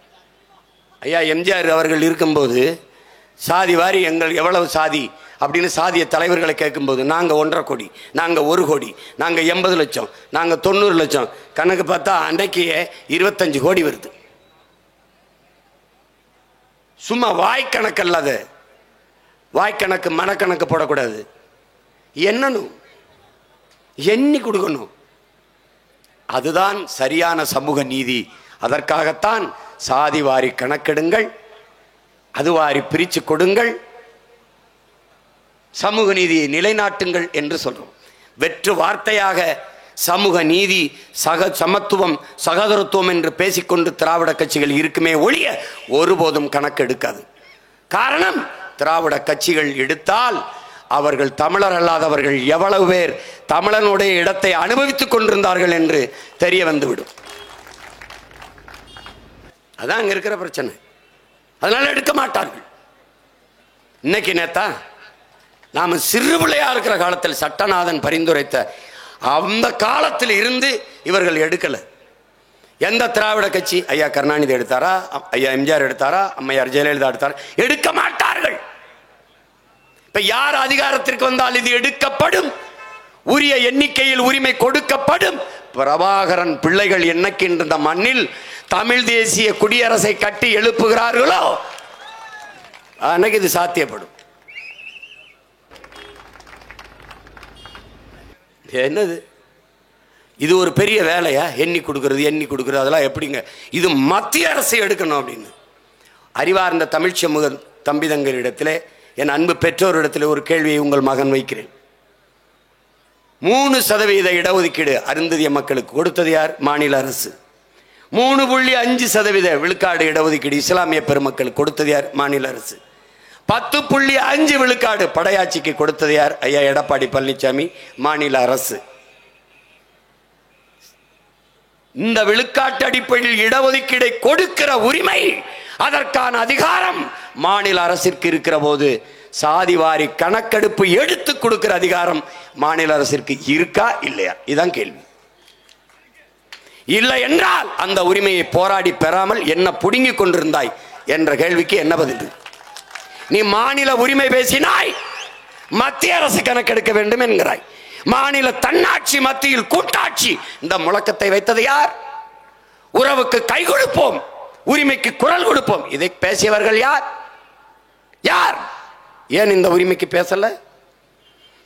A: ஐயா எம்ஜிஆர் அவர்கள் இருக்கும்போது சாதி வாரி எவ்வளவு சாதி அப்படின்னு சாதிய தலைவர்களை கேட்கும்போது நாங்கள் 1.5 கோடி, நாங்கள் 1 கோடி, நாங்கள் 80 லட்சம், நாங்கள் 90 லட்சம், கணக்கு பார்த்தா அன்றைக்கு 25 கோடி வருது. சும்மா வாய்க்கணக்கு அல்லாத, வாய்க்கணக்கு மனக்கணக்கு போடக்கூடாது. என்னன்னு எண்ணி கொடுக்கணும். அதுதான் சரியான சமூக நீதி. அதற்காகத்தான் சாதி வாரி கணக்கெடுங்கள், அது வாரி பிரித்து கொடுங்கள், சமூக நீதியை நிலைநாட்டுங்கள் என்று சொல்றோம். வெற்று வார்த்தையாக சமூக நீதி, சமத்துவம், சகோதரத்துவம் என்று பேசிக்கொண்டு திராவிட கட்சிகள் இருக்குமே ஒழிய ஒருபோதும் கணக்கு எடுக்காது. காரணம், திராவிட கட்சிகள் எடுத்தால் அவர்கள் தமிழர் அல்லாதவர்கள் எவ்வளவு பேர் தமிழனுடைய இடத்தை அனுபவித்துக் கொண்டிருந்தார்கள் என்று தெரிய வந்துவிடும். அதான் அங்க இருக்கிற பிரச்சனை. அதனால எடுக்க மாட்டார்கள். இன்னைக்கு நேத்தா நாம சிறு பிள்ளையா இருக்கிற காலத்தில் சட்டநாதன் பரிந்துரைத்த அந்த காலத்தில் இருந்து இவர்கள் எடுக்கல. எந்த திராவிட கட்சி? ஐயா கருணாநிதி எடுத்தாரா? ஐயா எம்ஜிஆர் எடுத்தாரா? அம்மையார் ஜெயலலிதா எடுத்தாரா? எடுக்க மாட்டார்கள். இப்ப யார் அதிகாரத்திற்கு வந்தால் இது எடுக்கப்படும், உரிய எண்ணிக்கையில் உரிமை கொடுக்கப்படும். பிரபாகரன் பிள்ளைகள் என்னைக்கு இந்த மண்ணில் தமிழ் தேசிய குடியரசை கட்டி எழுப்புகிறார்களோ அன்னைக்கு இது சாத்தியப்படும். என்னது இது? ஒரு பெரிய வேலையா? எண்ணி கொடுக்கறது அதெல்லாம் எப்படிங்க? இது மத்திய அரசு எடுக்கணும் அப்படின்னு. அறிவார்ந்த தமிழ் சமூக தம்பிதங்களிடத்திலே, என் அன்பு பெற்றோரிடத்தில் ஒரு கேள்வியை உங்கள் மகன் வைக்கிறேன். 3% இடஒதுக்கீடு அருந்ததிய மக்களுக்கு கொடுத்தது யார்? மாநில அரசு. 3.5% விழுக்காடு இடஒதுக்கீடு இஸ்லாமிய பெருமக்களுக்கு கொடுத்தது யார்? மாநில அரசு. 10.5 விழுக்காடு படையாட்சிக்கு கொடுத்தது யார்? ஐயா எடப்பாடி பழனிசாமி, மாநில அரசு. இந்த விழுக்காட்டு அடிப்படையில் இடஒதுக்கீடை கொடுக்கிற உரிமை, அதற்கான அதிகாரம் மாநில அரசிற்கு இருக்கிற போது சாதிவாரி கணக்கெடுப்பு எடுத்து கொடுக்கிற அதிகாரம் மாநில அரசிற்கு இருக்கா இல்லையா? இதுதான் கேள்வி. இல்லை என்றால் அந்த உரிமையை போராடி பெறாமல் என்ன புடுங்கி கொண்டிருந்தாய் என்ற கேள்விக்கு என்ன பதில்? நீ மாநில உரிமை பேசினாய், மத்திய அரசு கணக்கெடுக்க வேண்டும் என்கிறாய். மாநில தன்னாட்சி மத்தியில் கூட்டாட்சி, இந்த முழக்கத்தை வைத்தது யார்? உறவுக்கு கை கொடுப்போம், உரிமைக்கு குரல் கொடுப்போம், இதை பேசியவர்கள் யார்? யார்? ஏன் இந்த உரிமைக்கு பேசல?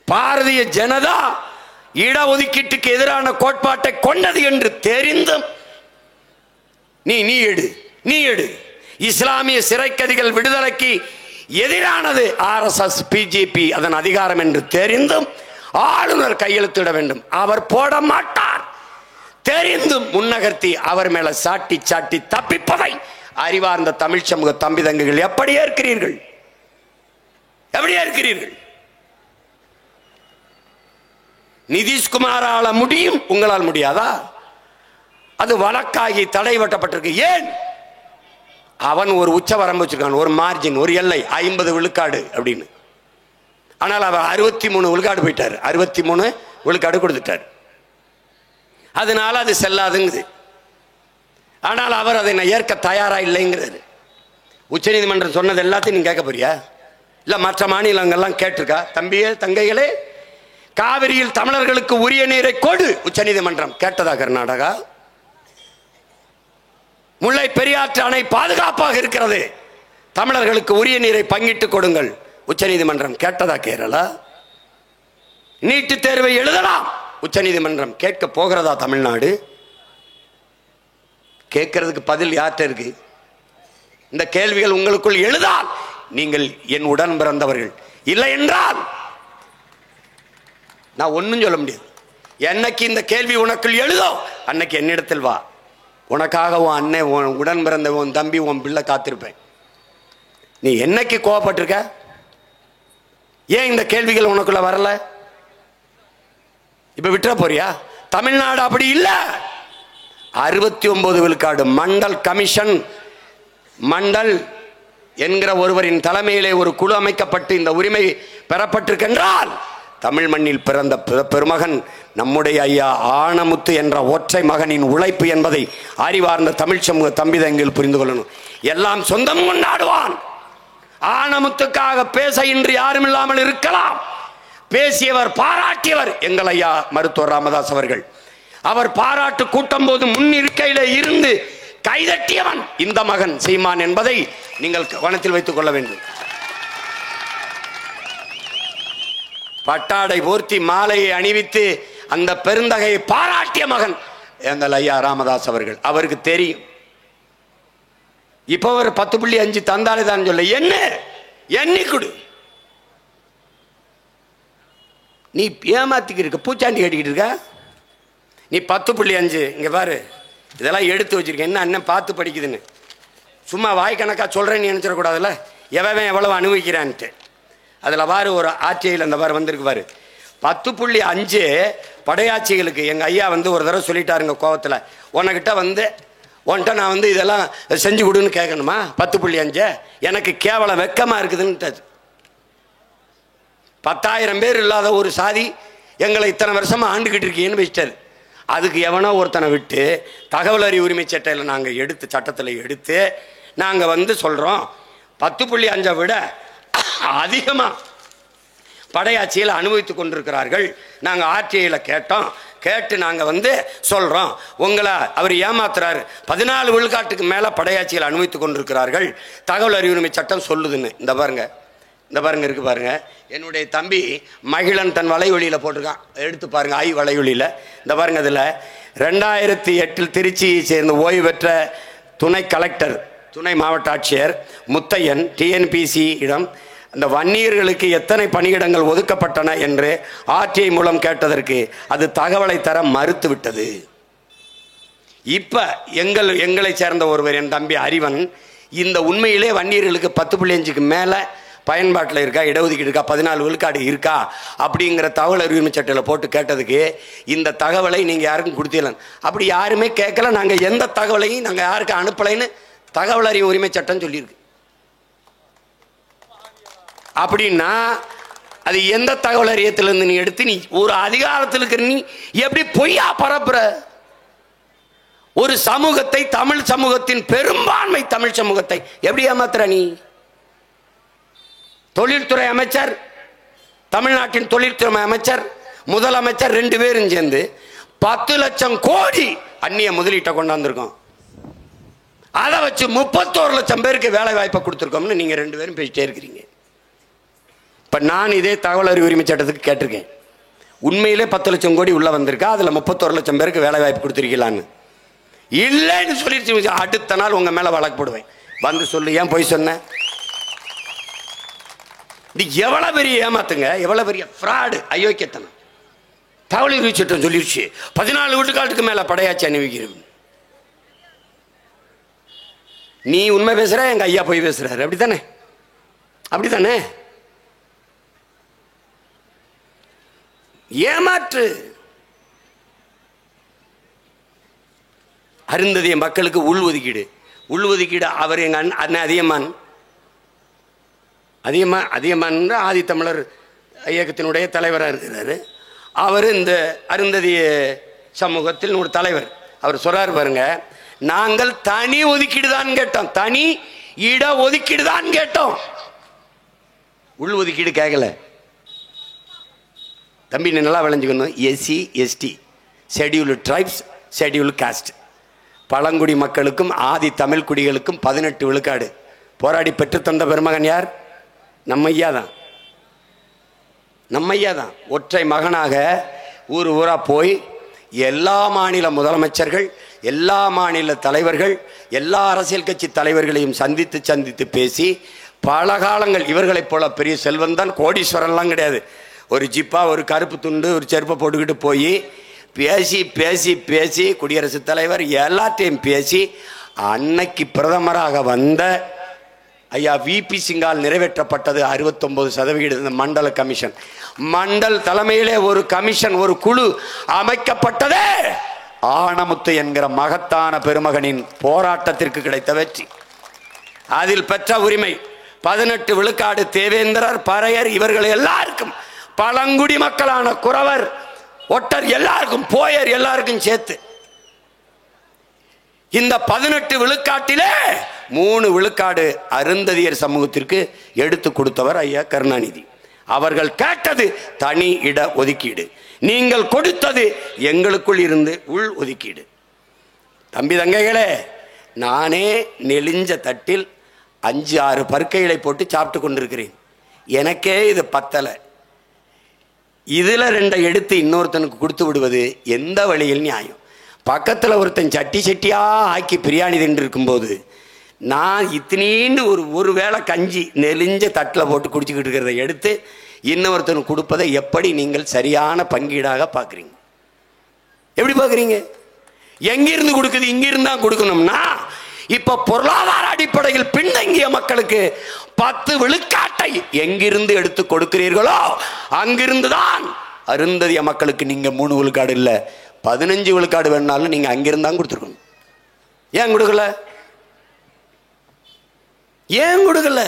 A: பாரதிய ஜனதா இடஒதுக்கீட்டுக்கு எதிரான கோட்பாட்டை கொண்டது என்று தெரிந்தும் நீ எடு. இஸ்லாமிய சிறைக்கதிகள் விடுதலைக்கு எதிரானது RSS பிஜேபி அதன் அதிகாரம் என்று தெரிந்தும் ஆளுநர் கையெழுத்திட வேண்டும். அவர் போட மாட்டார். தெரிந்தும் முன்னகர்த்தி அவர் மேல சாட்டி தப்பிப்பதை அறிவார்ந்த தமிழ் சமூக தம்பிதங்குகள் எப்படி ஏற்கிறீர்கள்? நிதிஷ்குமாரால முடியும், உங்களால் முடியாதா? அது வழக்காகி தடை வெட்டப்பட்டிருக்கு. ஏன்? அவன் ஒரு உச்ச வரம்பு வச்சிருக்கான், ஒரு மார்ஜின், ஒரு எல்லை, 50 விழுக்காடு அப்படின்னு. ஆனால் அவர் 63 விழுக்காடு போயிட்டார், 63 விழுக்காடு கொடுத்துட்டார். அதனால அது செல்லாதுங்குது. ஆனால் அவர் அதை ஏற்க தயாரா இல்லைங்கிறது. உச்ச நீதிமன்றம் சொன்னது எல்லாத்தையும் நீங்க கேட்க போறியா? இல்ல மற்ற மாநிலங்கள்லாம் கேட்டிருக்கா? தம்பியே தங்கைகளே, காவிரியில் தமிழர்களுக்கு உரிய நீரை கொடு உச்ச நீதிமன்றம் கேட்டதா? கர்நாடகா முல்லை பெரியாற்று அணை பாதுகாப்பாக இருக்கிறது, தமிழர்களுக்கு உரிய நீரை பங்கிட்டு கொடுங்கள் உச்ச நீதிமன்றம் கேட்டதா? கேரளா நீட்டு தேர்வை எழுதலாம் உச்ச நீதிமன்றம் கேட்க போகிறதா? தமிழ்நாடு கேட்கறதுக்கு பதில் யார்கிட்ட இருக்கு? இந்த கேள்விகள் உங்களுக்குள் எழுதால் நீங்கள் என் உடன் பிறந்தவர்கள். இல்லை என்றால் நான் ஒன்றும் சொல்ல முடியாது. என்னைக்கு இந்த கேள்வி உனக்குள் எழுதோ அன்னைக்கு என்னிடத்தில் வா. உனக்காக உன் அண்ணன், உன் உடன் பிறந்த உன் தம்பி, உன் பிள்ளை காத்திருப்பேன். நீ என்னைக்கு கோவப்பட்டிருக்க? ஏன் இந்த கேள்விகள் உனக்குள்ள வரல? இப்ப விட்டுற போறியா? தமிழ்நாடு அப்படி இல்லை. 69 விழுக்காடு மண்டல் கமிஷன், மண்டல் என்கிற ஒருவரின் தலைமையிலே ஒரு குழு அமைக்கப்பட்டு இந்த உரிமை பெறப்பட்டிருக்கின்றால் தமிழ் மண்ணில் பிறந்த பெருமகன் நம்முடைய ஐயா ஆனமுத்து என்ற ஒற்றை மகனின் உழைப்பு என்பதை அறிவார்ந்த தமிழ் சமூக தம்பிதங்கள் புரிந்து கொள்ளணும். எல்லாம் சொந்தம் கொண்டாடுவான். ஆனமுத்துக்காக பேச இன்று யாரும் இல்லாமல் இருக்கலாம். பேசியவர், பாராட்டியவர் எங்கள் ஐயா மருத்துவர் ராமதாஸ் அவர்கள். அவர் பாராட்டு கூட்டம் போது முன்னிருக்கையிலே இருந்து கைதட்டியவன் இந்த மகன் சீமான் என்பதை நீங்கள் கவனத்தில் வைத்துக் கொள்ள வேண்டும். பட்டாடை போர்த்தி மாலையை அணிவித்து அந்த பெருந்தகையை பாராட்டிய மகன் எங்கள் ஐயா ராமதாஸ் அவர்கள். அவருக்கு தெரியும். இப்ப ஒரு 10.5 தந்தாலே தான் சொல்ல, என்ன எண்ணி கொடு. நீ ஏமாத்திக்கிட்டு இருக்க, பூச்சாண்டி கட்டிக்கிட்டு இருக்க. நீ 10.5 இங்க பாரு, இதெல்லாம் எடுத்து வச்சிருக்க. என்ன அண்ணன் பார்த்து படிக்குதுன்னு சும்மா வாய்க்கணக்கா சொல்றேன்னு நினைச்சிடக்கூடாதுல்ல. எவன் எவ்வளவு அனுபவிக்கிறான்ட்டு அதில் பாரு ஒரு ஆட்சியில் அந்த பாரு வந்திருக்கு பாரு. 10.5 படையாட்சிகளுக்கு எங்கள் ஐயா ஒரு தடவை சொல்லிட்டாருங்க கோவத்தில், உன்கிட்ட உன்கிட்ட நான் இதெல்லாம் செஞ்சு கொடுன்னு கேட்கணுமா? 10.5 எனக்கு கேவலம் வெக்கமாக இருக்குதுன்னு. 10,000 பேர் இல்லாத ஒரு சாதி எங்களை இத்தனை வருஷமாக ஆண்டுகிட்டு இருக்கீங்கன்னு வச்சிட்டாரு. அதுக்கு எவனோ ஒருத்தனை விட்டு தகவல் அறிவு உரிமை சட்டையில் நாங்கள் எடுத்து சட்டத்தில் எடுத்து நாங்கள் சொல்கிறோம் 10.5 விட அதிகமாக படையாட்சியில் அனுபவித்துக் கொண்டிருக்கிறார்கள். நாங்கள் ஆர்டிஐயில் கேட்டோம், கேட்டு நாங்கள் சொல்கிறோம் உங்களை அவர் ஏமாத்துறாரு. 14 விழுக்காட்டுக்கு மேலே படையாட்சியில் அனுபவித்துக் கொண்டிருக்கிறார்கள் தகவல் அறிவு உரிமை சட்டம் சொல்லுதுன்னு. இந்த பாருங்க இருக்கு பாருங்க. என்னுடைய தம்பி மகிழன் தன் வலையொலியில் போட்டிருக்கான், எடுத்து பாருங்க. வலையொலியில் இந்த பாருங்க. அதில் 2008 திருச்சியை சேர்ந்த ஓய்வு பெற்ற துணை கலெக்டர், துணை மாவட்ட ஆட்சியர் முத்தையன் டிஎன்பிசி இடம் அந்த வன்னியர்களுக்கு எத்தனை பணியிடங்கள் ஒதுக்கப்பட்டன என்று ஆர்டிஐ மூலம் கேட்டதற்கு அது தகவலை தர மறுத்து விட்டது. இப்ப எங்களை சேர்ந்த ஒருவர், என் தம்பி அறிவன், இந்த உண்மையிலே வன்னியர்களுக்கு 10.5க்கு மேல பயன்பாட்டில் இருக்கா, இடஒதுக்கீடு இருக்கா, 14 விழுக்காடு இருக்கா அப்படிங்கிற தகவல் அறிவுரிமை சட்டத்தில் போட்டு கேட்டதுக்கு இந்த தகவலை நீங்க யாருக்கும் கொடுத்தீங்க. அப்படி யாருமே கேட்கல. நாங்க எந்த தகவலையும் நாங்க யாருக்கு அனுப்பலைன்னு தகவல் அறிவு உரிமை சட்டம் சொல்லியிருக்கு. அப்படின்னா அது எந்த தகவல் அறியத்திலிருந்து நீ எடுத்து நீ ஒரு அதிகாரத்தில் இருக்கிற நீ எப்படி பொய்யா பரப்புற? ஒரு சமூகத்தை, தமிழ் சமூகத்தின் பெரும்பான்மை தமிழ் சமூகத்தை எப்படி ஏமாத்துற நீ? தொழில்துறை அமைச்சர், தமிழ்நாட்டின் தொழில்துறை அமைச்சர், முதலமைச்சர் 2 பேரும் சேர்ந்து 10 லட்சம் கோடி அந்நிய முதலீட்டை கொண்டாந்துருக்கோம். அதை வச்சு 31 லட்சம் பேருக்கு வேலை வாய்ப்பை கொடுத்துருக்கோம்னு நீங்க 2 பேரும் பேசிட்டே இருக்கிறீங்க. இப்ப நான் இதே தகவல் அறிவு உரிமை சட்டத்துக்கு கேட்டிருக்கேன், உண்மையிலே 10 லட்சம் கோடி உள்ள வந்திருக்கா, அதுல 31 லட்சம் பேருக்கு வேலை வாய்ப்பு கொடுத்துருக்கலான்னு. இல்லைன்னு சொல்லிடுச்சு. அடுத்த நாள் உங்க மேல வழக்கு போடுவேன். சொல்லு, ஏன் போய் சொன்ன? இது எவ்வளவு பெரிய ஏமாத்துங்க, எவ்வளவு பெரிய ஃப்ராடு, அயோக்கியத்தனம். தகவல் அறிவு சட்டம் சொல்லிடுச்சு 14 விழுக்காட்டுக்கு மேல படையாட்சி அணிவிக்கிறோம். நீ உண்மை பேசுற, எங்க ஐயா போய் பேசுறாரு. அப்படித்தானே? அப்படித்தானே? ஏமாற்று. அருந்ததிய மக்களுக்கு உள்ஒதுக்கீடு அவர் எங்க அண்ணன் அதியமான் ஆதித்தமிழர் இயக்கத்தினுடைய தலைவராக இருக்கிறாரு. அவர் இந்த அருந்ததிய சமூகத்தில் ஒரு தலைவர். அவர் சொல்றாரு பாருங்க, நாங்கள் தனி ஒதுக்கீடு தான் கேட்டோம், தனி இட ஒதுக்கீடு தான் கேட்டோம், உள் ஒதுக்கீடு கேட்கல. தம்பி நீ நல்லா விளைஞ்சுக்கணும். SC ST, scheduled tribes, scheduled caste, பழங்குடி மக்களுக்கும் ஆதி தமிழ் குடிகளுக்கும் 18 விழுக்காடு போராடி பெற்றுத்தந்த பெருமகன் யார்? நம்ம ஐயா தான். நம்ம ஐயா தான் ஒற்றை மகனாக ஊர் ஊரா போய் எல்லா மாநில முதலமைச்சர்கள், எல்லா மாநில தலைவர்கள், எல்லா அரசியல் கட்சி தலைவர்களையும் சந்தித்து பேசி பல காலங்கள். இவர்களைப் போல பெரிய செல்வன் தான், கோடீஸ்வரன்லாம் கிடையாது, ஒரு ஜிப்பா, ஒரு கருப்பு துண்டு, ஒரு செருப்பை போட்டுக்கிட்டு போய் பேசி பேசி பேசி குடியரசுத் தலைவர் எல்லாத்தையும் பேசி அன்னைக்கு பிரதமராக வந்த ஐயா விபி சிங்கால் நிறைவேற்றப்பட்டது 69%. இந்த மண்டல கமிஷன், மண்டல் தலைமையிலே ஒரு கமிஷன், ஒரு குழு அமைக்கப்பட்டதே ஆனமுத்து என்கிற மகத்தான பெருமகனின் போராட்டத்திற்கு கிடைத்த வெற்றி. அதில் பெற்ற உரிமை 18 விழுக்காடு தேவேந்திரர், பறையர் இவர்கள் எல்லாருக்கும், பழங்குடி மக்களான குறவர், ஒட்டர் எல்லாருக்கும், போயர் எல்லாருக்கும் சேர்த்து இந்த 18 விழுக்காட்டிலே 3 விழுக்காடு அருந்ததியர் சமூகத்திற்கு எடுத்து கொடுத்தவர் ஐயா கருணாநிதி. அவர்கள் கேட்டது தனி இட ஒதுக்கீடு, நீங்கள் கொடுத்தது எங்களுக்குள் இருந்து உள் ஒதுக்கீடு. தம்பி தங்கைகளே, நானே நெளிஞ்ச தட்டில் 5-6 பருக்கைகளை போட்டு சாப்பிட்டு கொண்டிருக்கிறேன். எனக்கே இது பத்தலை. இதில் 2 எடுத்து இன்னொருத்தனுக்கு கொடுத்து விடுவது எந்த வழியில் நியாயம்? பக்கத்தில் ஒருத்தன் சட்டி சட்டியாக ஆக்கி பிரியாணி தின்று இருக்கும்போது நான் இத்தனீண்டு ஒரு வேளை கஞ்சி நெளிஞ்ச தட்டில் போட்டு குடிச்சிக்கிட்டு இருக்கிறத எடுத்து இன்னொருத்தனுக்கு கொடுப்பதை எப்படி நீங்கள் சரியான பங்கீடாக பார்க்குறீங்க? எப்படி பார்க்குறீங்க? எங்கிருந்து கொடுக்குது? இங்கிருந்து தான் கொடுக்கணும்னா இப்போ பொருளாதார அடிப்படையில் பின்தங்கிய மக்களுக்கு 10 விழுக்காட்டை எங்கிருந்து எடுத்து கொடுக்கிறீர்களோ அங்கிருந்து தான் அருந்ததிய மக்களுக்கு நீங்கள் 3 விழுக்காடு இல்லை 15 விழுக்காடு வேணாலும் நீங்கள் அங்கிருந்தான் கொடுத்துருக்கணும். ஏன் கொடுக்கல? ஏன் கொடுக்கல?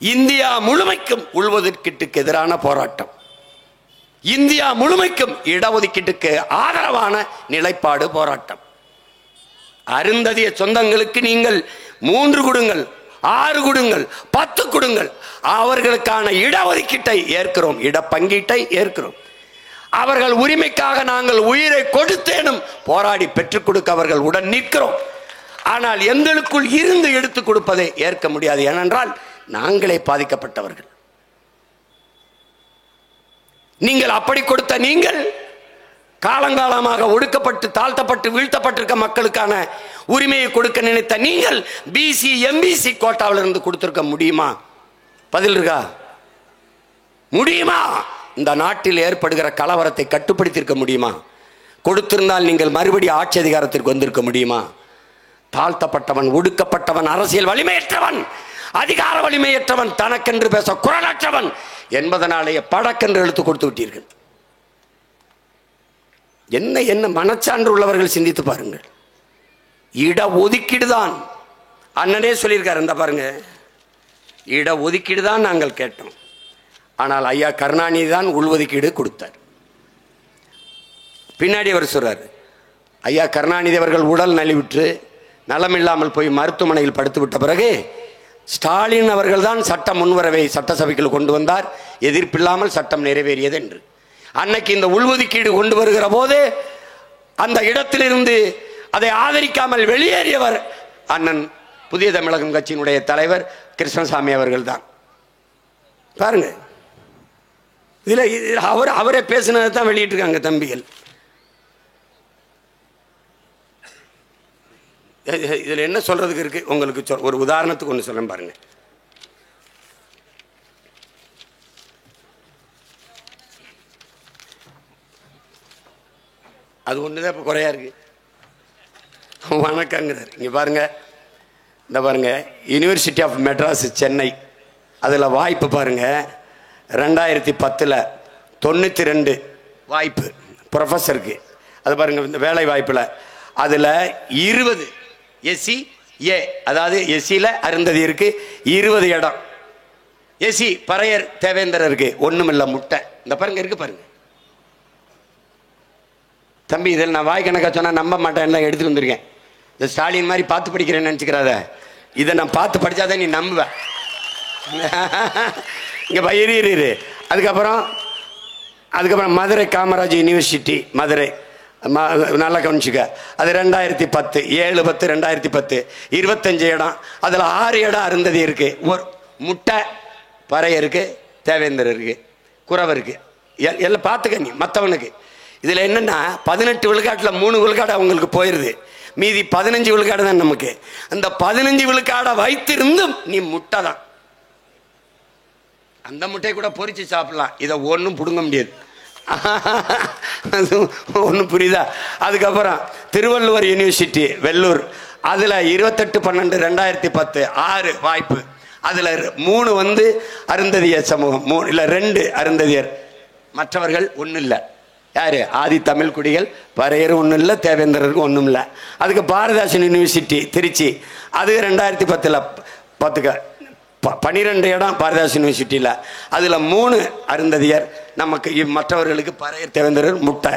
A: இந்தியா முழுமைக்கும் உள்ஒதுக்கீட்டுக்கு எதிரான போராட்டம், இந்தியா முழுமைக்கும் இடஒதுக்கீட்டுக்கு ஆதரவான நிலைப்பாடு போராட்டம். அருந்ததிய சொந்தங்களுக்கு நீங்கள் 3 கொடுங்கள், 6 கொடுங்கள், 10 கொடுங்கள், அவர்களுக்கான இடஒதுக்கீட்டை ஏற்கிறோம், இடப்பங்கீட்டை ஏற்கிறோம். அவர்கள் உரிமைக்காக நாங்கள் உயிரை கொடுத்தேனும் போராடி பெற்றுக் கொடுக்க அவர்கள் உடன் நிற்கிறோம். ஆனால் எங்களுக்குள் இருந்து எடுத்து கொடுப்பதை ஏற்க முடியாது. ஏனென்றால் நாங்களே பாதிக்கப்பட்டவர்கள். நீங்கள் அப்படி கொடுத்த நீங்கள் காலங்காலமாக ஒடுக்கப்பட்டு தாழ்த்தப்பட்டு வீழ்த்தப்பட்டிருக்க மக்களுக்கான உரிமையை கொடுக்க நினைத்த நீங்கள் பிசி எம்பிசி கோட்டாவில் இருந்து கொடுத்திருக்க முடியுமா? பதில் இருக்கா? முடியுமா? இந்த நாட்டில் ஏற்படுகிற கலவரத்தை கட்டுப்படுத்தியிருக்க முடியுமா? கொடுத்திருந்தால் நீங்கள் மறுபடி ஆட்சி அதிகாரத்திற்கு வந்திருக்க முடியுமா? தாழ்த்தப்பட்டவன், ஒடுக்கப்பட்டவன், அரசியல் வலிமையற்றவன், அதிகார வலிமையற்றவன், தனக்கென்று பேச குரலற்றவன் என்பதனாலேயே படக்கென்று எழுத்து கொடுத்து விட்டீர்கள். என்ன என்ன மனச்சான்று உள்ளவர்கள் சிந்தித்து பாருங்கள். இட ஒதுக்கீடு தான் அண்ணனே சொல்லியிருக்காரு. இந்த பாருங்க, இட ஒதுக்கீடு தான் நாங்கள் கேட்டோம். ஆனால் ஐயா கருணாநிதி தான் உள்ஒதுக்கீடு கொடுத்தார். பின்னாடி அவர் சொல்றாரு, ஐயா கருணாநிதி அவர்கள் உடல் நலிவுற்று நலமில்லாமல் போய் மருத்துவமனையில் படுத்து விட்ட பிறகு ஸ்டாலின் அவர்கள் தான் சட்ட முன்வரவை சட்டசபைக்குள் கொண்டு வந்தார், எதிர்ப்பில்லாமல் சட்டம் நிறைவேறியது என்று. அன்னைக்கு இந்த உள்ஒதுக்கீடு கொண்டு வருகிற போது அந்த இடத்திலிருந்து அதை ஆதரிக்காமல் வெளியேறியவர் அண்ணன் புதிய தமிழகம் கட்சியினுடைய தலைவர் கிருஷ்ணசாமி அவர்கள் தான். பாருங்க, இதில் அவரே பேசினதை தான் வெளியிட்டிருக்காங்க தம்பிகள். இதில் என்ன சொல்றதுக்கு இருக்கு உங்களுக்கு? ஒரு உதாரணத்துக்கு ஒன்று சொல்ல பாருங்க. அது ஒண்ணுதான் இப்ப குறையா இருக்கு. வணக்கங்கிறார். இங்க பாருங்க, இந்த பாருங்க, யூனிவர்சிட்டி ஆஃப் மெட்ராஸ் சென்னை, அதுல வாய்ப்பு பாருங்க, 2010 92 வாய்ப்பு ப்ரொஃபஸருக்கு. அது பாருங்க, இந்த வேலை வாய்ப்புல அதுல 20 எஸ்சி ஏ, அதாவது எஸ்சியில் அருந்ததி இருக்கு 20 இடம், எஸ்சி பறையர் தேவேந்திரர் இருக்கு ஒண்ணுமில்ல முட்டை. இந்த பாருங்க இருக்கு பாருங்க தம்பி. இதில் நான் வாய் கணக்கா சொன்னா நம்ப மாட்டேன், எல்லாம் எடுத்துட்டு வந்திருக்கேன். இந்த ஸ்டாலின் மாதிரி பார்த்து படிக்கிறேன்னு நினச்சிக்கிறாத, இதை நான் பார்த்து படித்தாதான் நீ நம்புவேன். இங்கே பயிர். அதுக்கப்புறம் மதுரை காமராஜ் யூனிவர்சிட்டி மதுரை, நல்லா கவனிச்சுக்க. அது 2010 7-10 2010 25 இடம், அதில் 6 இடம் அருந்ததி இருக்கு. ஒரு முட்டை பறைய இருக்கு, தேவேந்தர் இருக்கு, குறவர் இருக்கு, எல்லாம் பார்த்துக்க நீ மற்றவனுக்கு. இதில் என்னன்னா 18 விழுக்காட்டில் 3 விழுக்காடு அவங்களுக்கு போயிடுது, மீதி 15 விழுக்காடு தான் நமக்கு. அந்த 15 விழுக்காடை வைத்திருந்தும் நீ முட்டை தான். அந்த முட்டையை கூட பொரிச்சு சாப்பிடலாம், இதை ஒன்றும் பிடுங்க முடியாது. ஒன்றும் புரியுதா? அதுக்கப்புறம் திருவள்ளுவர் யூனிவர்சிட்டி வெள்ளூர், அதில் 28/12/2010 6 வாய்ப்பு. அதில் 3 வந்து அருந்ததியர் சமூகம், 3 இல்லை 2 அருந்ததியர், மற்றவர்கள் ஒன்றும் இல்லை. யார்? ஆதி தமிழ் குடிகள், பறையரும் ஒன்றும் இல்லை, தேவேந்திரருக்கு ஒன்றும் இல்லை. அதுக்கு பாரதிதாசன் யூனிவர்சிட்டி திருச்சி, அது 2010 10 12 இடம் பாரதிதாசன் யூனிவர்சிட்டியில், அதில் 3 அருந்ததியர், நமக்கு மற்றவர்களுக்கு பறையர் தேவேந்திரர் முட்டை.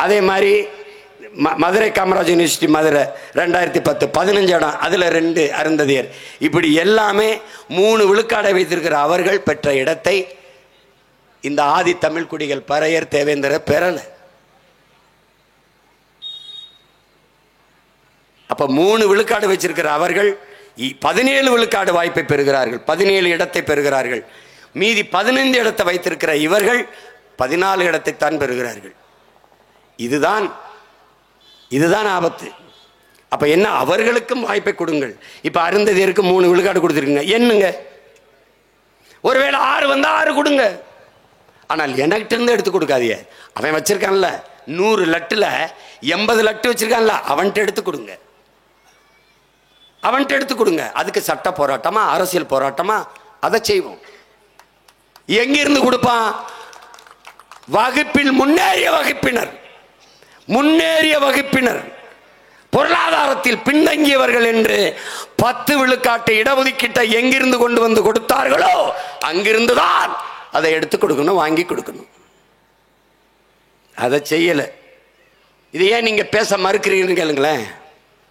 A: அதே மாதிரி மதுரை காமராஜ் யூனிவர்சிட்டி மதுரை 2010 15 இடம், அதில் 2 அருந்ததியர். இப்படி எல்லாமே 3 விழுக்காடை வைத்திருக்கிற அவர்கள் பெற்ற இடத்தை இந்த ஆதி தமிழ் குடிகள் பறையர் தேவேந்திரர் பெறல. அப்ப 3 விழுக்காடு வச்சிருக்கிற அவர்கள் 17 விழுக்காடு வாய்ப்பை பெறுகிறார்கள், 17 இடத்தை பெறுகிறார்கள். மீதி 15 இடத்தை வைத்திருக்கிற இவர்கள் 14 இடத்தை தான் பெறுகிறார்கள். இதுதான் ஆபத்து. அப்ப என்ன? அவர்களுக்கும் வாய்ப்பை கொடுங்கள். இப்ப அருந்ததியருக்கு 3 விழுக்காடு கொடுத்துருக்குங்க, என்னங்க? ஒருவேளை 6 வந்தா 6 கொடுங்க. ஆனால் எனக்கிட்ட இருந்து எடுத்து கொடுக்காதீங்க. அவன் வச்சிருக்கான்ல 100 லட்டுல 80 லட்டு வச்சிருக்கான்ல, அவன்கிட்ட எடுத்து கொடுங்க, அவன்கிட்ட எடுத்து கொடுங்க. அதுக்கு சட்ட போராட்டமா, அரசியல் போராட்டமா, அதை செய்வோம். எங்கிருந்து கொடுப்பான்? வகுப்பில் முன்னேறிய வகுப்பினர், பொருளாதாரத்தில் பின்தங்கியவர்கள் என்று 10 விழுக்காட்டு இடஒதுக்கீட்டை எங்கிருந்து கொண்டு வந்து கொடுத்தார்களோ அங்கிருந்துதான் அதை எடுத்து கொடுக்கணும், வாங்கி கொடுக்கணும். அதை செய்யல. இது ஏன் நீங்க பேச மறுக்கிறீங்கன்னு கேளுங்களேன்,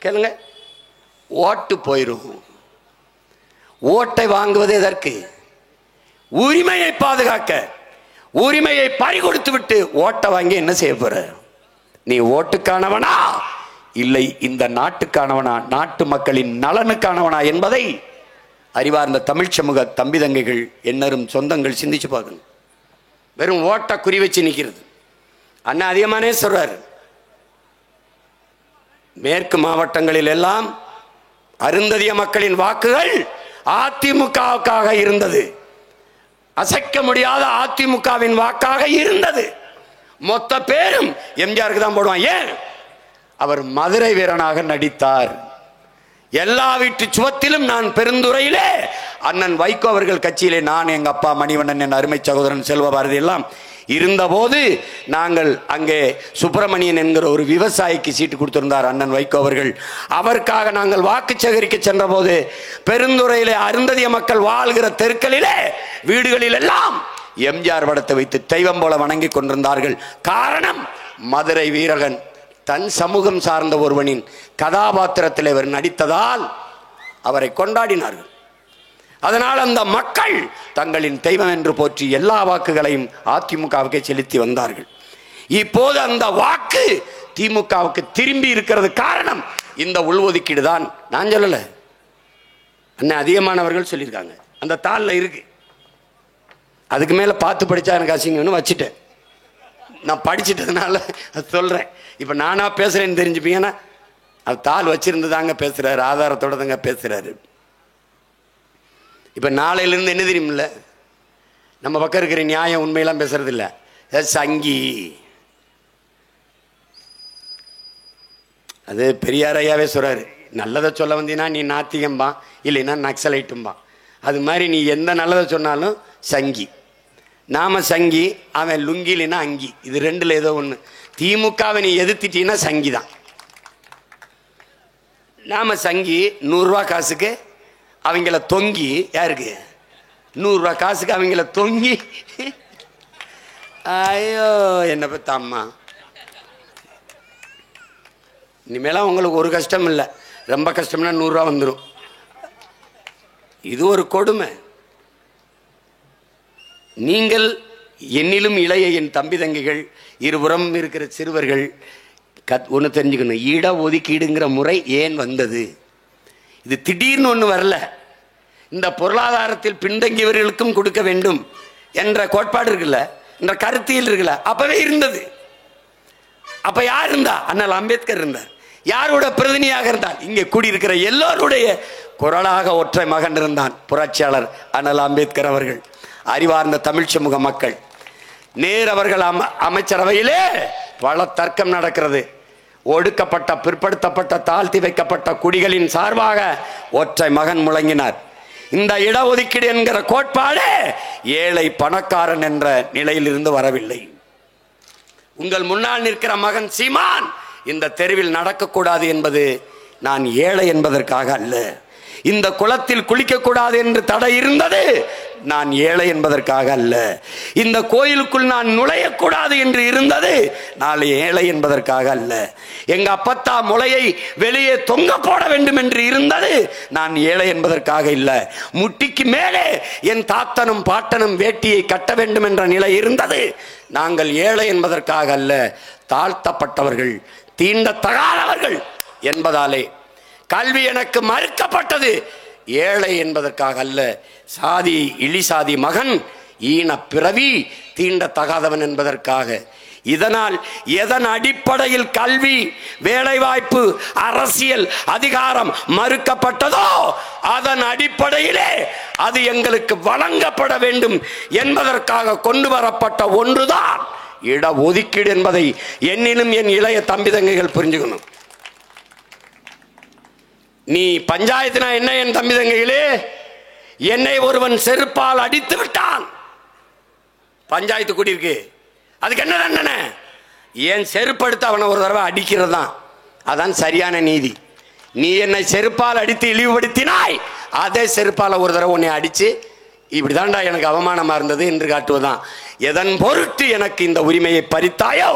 A: கேளுங்க. ஓட்டு போயிரும். ஓட்டை வாங்குவது எதற்கு? உரிமையை பாதுகாக்க. உரிமையை பறிகொடுத்து விட்டு ஓட்டை வாங்கி என்ன செய்ய போற? நீ ஓட்டுக்கானவனா இல்லை இந்த நாட்டுக்கானவனா, நாட்டு மக்களின் நலனுக்கானவனா என்பதை அறிவார்ந்த தமிழ் சமூக தம்பி தங்கைகள், எண்ணரும் சொந்தங்கள் சிந்திச்சு பார்க்கணும். வெறும் ஓட்ட குறி வச்சு நிற்கிறது. அண்ணா அதிகமானே சொல்றாரு, மேற்கு மாவட்டங்களில் எல்லாம் அருந்ததிய மக்களின் வாக்குகள் அதிமுகவுக்காக இருந்தது, அசைக்க முடியாத அதிமுகவின் வாக்காக இருந்தது. மொத்த பேரும் எம்ஜிஆருக்கு தான் போடுவான். ஏன்? அவர் மதுரை வீரனாக நடித்தார். எல்லா வீட்டு சுவத்திலும் நான் பெருந்துறையிலே அண்ணன் வைகோ அவர்கள் கட்சியிலே நான், எங்க அப்பா மணிவண்ணன், என் அருமை சகோதரன் செல்வ பாரதி எல்லாம் இருந்தபோது நாங்கள் அங்கே சுப்பிரமணியன் என்கிற ஒரு விவசாயிக்கு சீட்டு கொடுத்திருந்தார் அண்ணன் வைகோ அவர்கள். அவருக்காக நாங்கள் வாக்கு சேகரிக்க சென்ற போது பெருந்துறையிலே அருந்ததிய மக்கள் வாழ்கிற தெருக்களிலே வீடுகளில் எல்லாம் எம்ஜிஆர் படத்தை வைத்து தெய்வம் போல வணங்கி கொண்டிருந்தார்கள். காரணம், மதுரை வீரகன் தன் சமூகம் சார்ந்த ஒருவனின் கதாபாத்திரத்தில் இவர் நடித்ததால் அவரை கொண்டாடினார்கள். அதனால் அந்த மக்கள் தங்களின் தெய்வம் என்று போற்றி எல்லா வாக்குகளையும் அதிமுகவுக்கு செலுத்தி வந்தார்கள். இப்போது அந்த வாக்கு திமுகவுக்கு திரும்பி இருக்கிறது. காரணம் இந்த உள்ஒதுக்கீடு தான். நான் சொல்லல, அண்ணன் அதிகமானவர்கள் சொல்லியிருக்காங்க, அந்த தாளில் இருக்கு. அதுக்கு மேல பார்த்து படிச்சா எனக்கு அசிங்கம்னு வச்சுட்டேன். நான் படிச்சுட்டதுனால அது சொல்றேன். இப்ப நானா பேசுறேன்னு தெரிஞ்சுப்பீங்கன்னா, அது தாள் வச்சிருந்துதாங்க பேசுறாரு, ஆதாரத்தோட தாங்க பேசுறாரு. இப்ப நாளையிலிருந்து என்ன தெரியுமில்ல, நம்ம பக்கம் இருக்கிற நியாயம் உண்மையெல்லாம் பேசுறது இல்ல, சங்கி. அது பெரியார் ஐயாவே சொல்றாரு, நல்லதை சொல்ல வந்தீங்கன்னா நீ நாத்திகம்பா, இல்லைன்னா நக்சலைட்டும்பா. அது மாதிரி நீ எந்த நல்லதை சொன்னாலும் சங்கி. நாம சங்கி, அவன் லுங்கி இல்லைன்னா அங்கி. இது ரெண்டுல ஏதோ ஒண்ணு. திமுகவை நீ எதிர்த்திட்டீங்கன்னா சங்கி தான். நாம சங்கி 100 ரூபா காசுக்கு அவங்கள தொங்கி, யாருக்கு 100 ரூபா காசுக்கு அவங்கள தொங்கி, ஐயோ என்ன பத்த அம்மா, இனிமேலாம் உங்களுக்கு ஒரு கஷ்டம் இல்லை. ரொம்ப கஷ்டம்னா 100 ரூபா வந்துடும். இது ஒரு கொடுமை. நீங்கள் என்னிலும் இளைய என் தம்பி தங்கைகள், இருபுறம் இருக்கிற சிறுவர்கள் ஒன்று தெரிஞ்சுக்கணும். இட ஒதுக்கீடுங்கிற முறை ஏன் வந்தது? இது திடீர்னு ஒன்று வரல. இந்த பொருளாதாரத்தில் பின்தங்கியவர்களுக்கும் கொடுக்க வேண்டும் என்ற கோட்பாடு இருக்குல்ல, என்ற கருத்தியல் இருக்குல்ல, அப்பவே இருந்தது. அப்ப யார் இருந்தா? அண்ணல் அம்பேத்கர் இருந்தார். யாரோட பிரதிநிதியாக இருந்தார்? இங்கே கூடியிருக்கிற எல்லோருடைய குரலாக ஒற்றை மகன் இருந்தான், புரட்சியாளர் அண்ணல் அம்பேத்கர் அவர்கள். அறிவார்ந்த தமிழ் சமூக மக்கள். நேரு அவர்கள் அமைச்சரவையிலே பல தர்க்கம் நடக்கிறது. ஒடுக்கப்பட்ட, பிற்படுத்தப்பட்ட, தாழ்த்தி வைக்கப்பட்ட குடிகளின் சார்பாக ஒற்றை மகன் முழங்கினார். இந்த இடஒதுக்கீடு என்கிற கோட்பாடு ஏழை பணக்காரன் என்ற நிலையிலிருந்து வரவில்லை. உங்கள் முன்னால் நிற்கிற மகன் சீமான் இந்த தெருவில் நடக்கக்கூடாது என்பது நான் ஏழை என்பதற்காக அல்ல. இந்த குளத்தில் குளிக்கக்கூடாது என்று தடை இருந்தது நான் ஏழை என்பதற்காக அல்ல. இந்த கோயிலுக்குள் நான் நுழையக்கூடாது என்று இருந்தது நான் ஏழை என்பதற்காக அல்ல. எங்க அப்பத்தா முளையை வெளியே தொங்க போட வேண்டும் என்று இருந்தது நான் ஏழை என்பதற்காக இல்லை. முட்டிக்கு மேலே என் தாத்தனும் பாட்டனும் வேட்டியை கட்ட வேண்டும் என்ற நிலை இருந்தது நாங்கள் ஏழை என்பதற்காக அல்ல. தாழ்த்தப்பட்டவர்கள், தீண்டத்தகாதவர்கள் என்பதாலே கல்வி எனக்கு மறுக்கப்பட்டது ஏழை என்பதற்காக அல்ல. சாதி, இழிசாதி மகன், ஈன பிறவி, தீண்டத்தகாதவன் என்பதற்காக. இதனால் எதன் அடிப்படையில் கல்வி, வேலைவாய்ப்பு, அரசியல் அதிகாரம் மறுக்கப்பட்டதோ அதன் அடிப்படையிலே அது எங்களுக்கு வழங்கப்பட வேண்டும் என்பதற்காக கொண்டு வரப்பட்ட ஒன்றுதான் இடஒதுக்கீடு என்பதை என்னிலும் என் இளைய தம்பி தங்கைகள் புரிஞ்சுக்கணும். நீ பஞ்சாயத்துனா என்ன என் தம்பி தங்கைகளே? என்னை ஒருவன் செருப்பால் அடித்து விட்டான், பஞ்சாயத்து கூடியிருக்கு, அதுக்கு என்ன தண்டனை? என் செருப்படுத்த அவனை ஒரு தடவை அடிக்கிறது தான், அதான் சரியான நீதி. நீ என்னை செருப்பால் அடித்து இழிவுபடுத்தினாய், அதே செருப்பால் ஒரு தடவை உன்னை அடித்து இப்படிதான்டா எனக்கு அவமானமா இருந்தது என்று காட்டுவதுதான். எதன் பொருட்டு எனக்கு இந்த உரிமையை பறித்தாயோ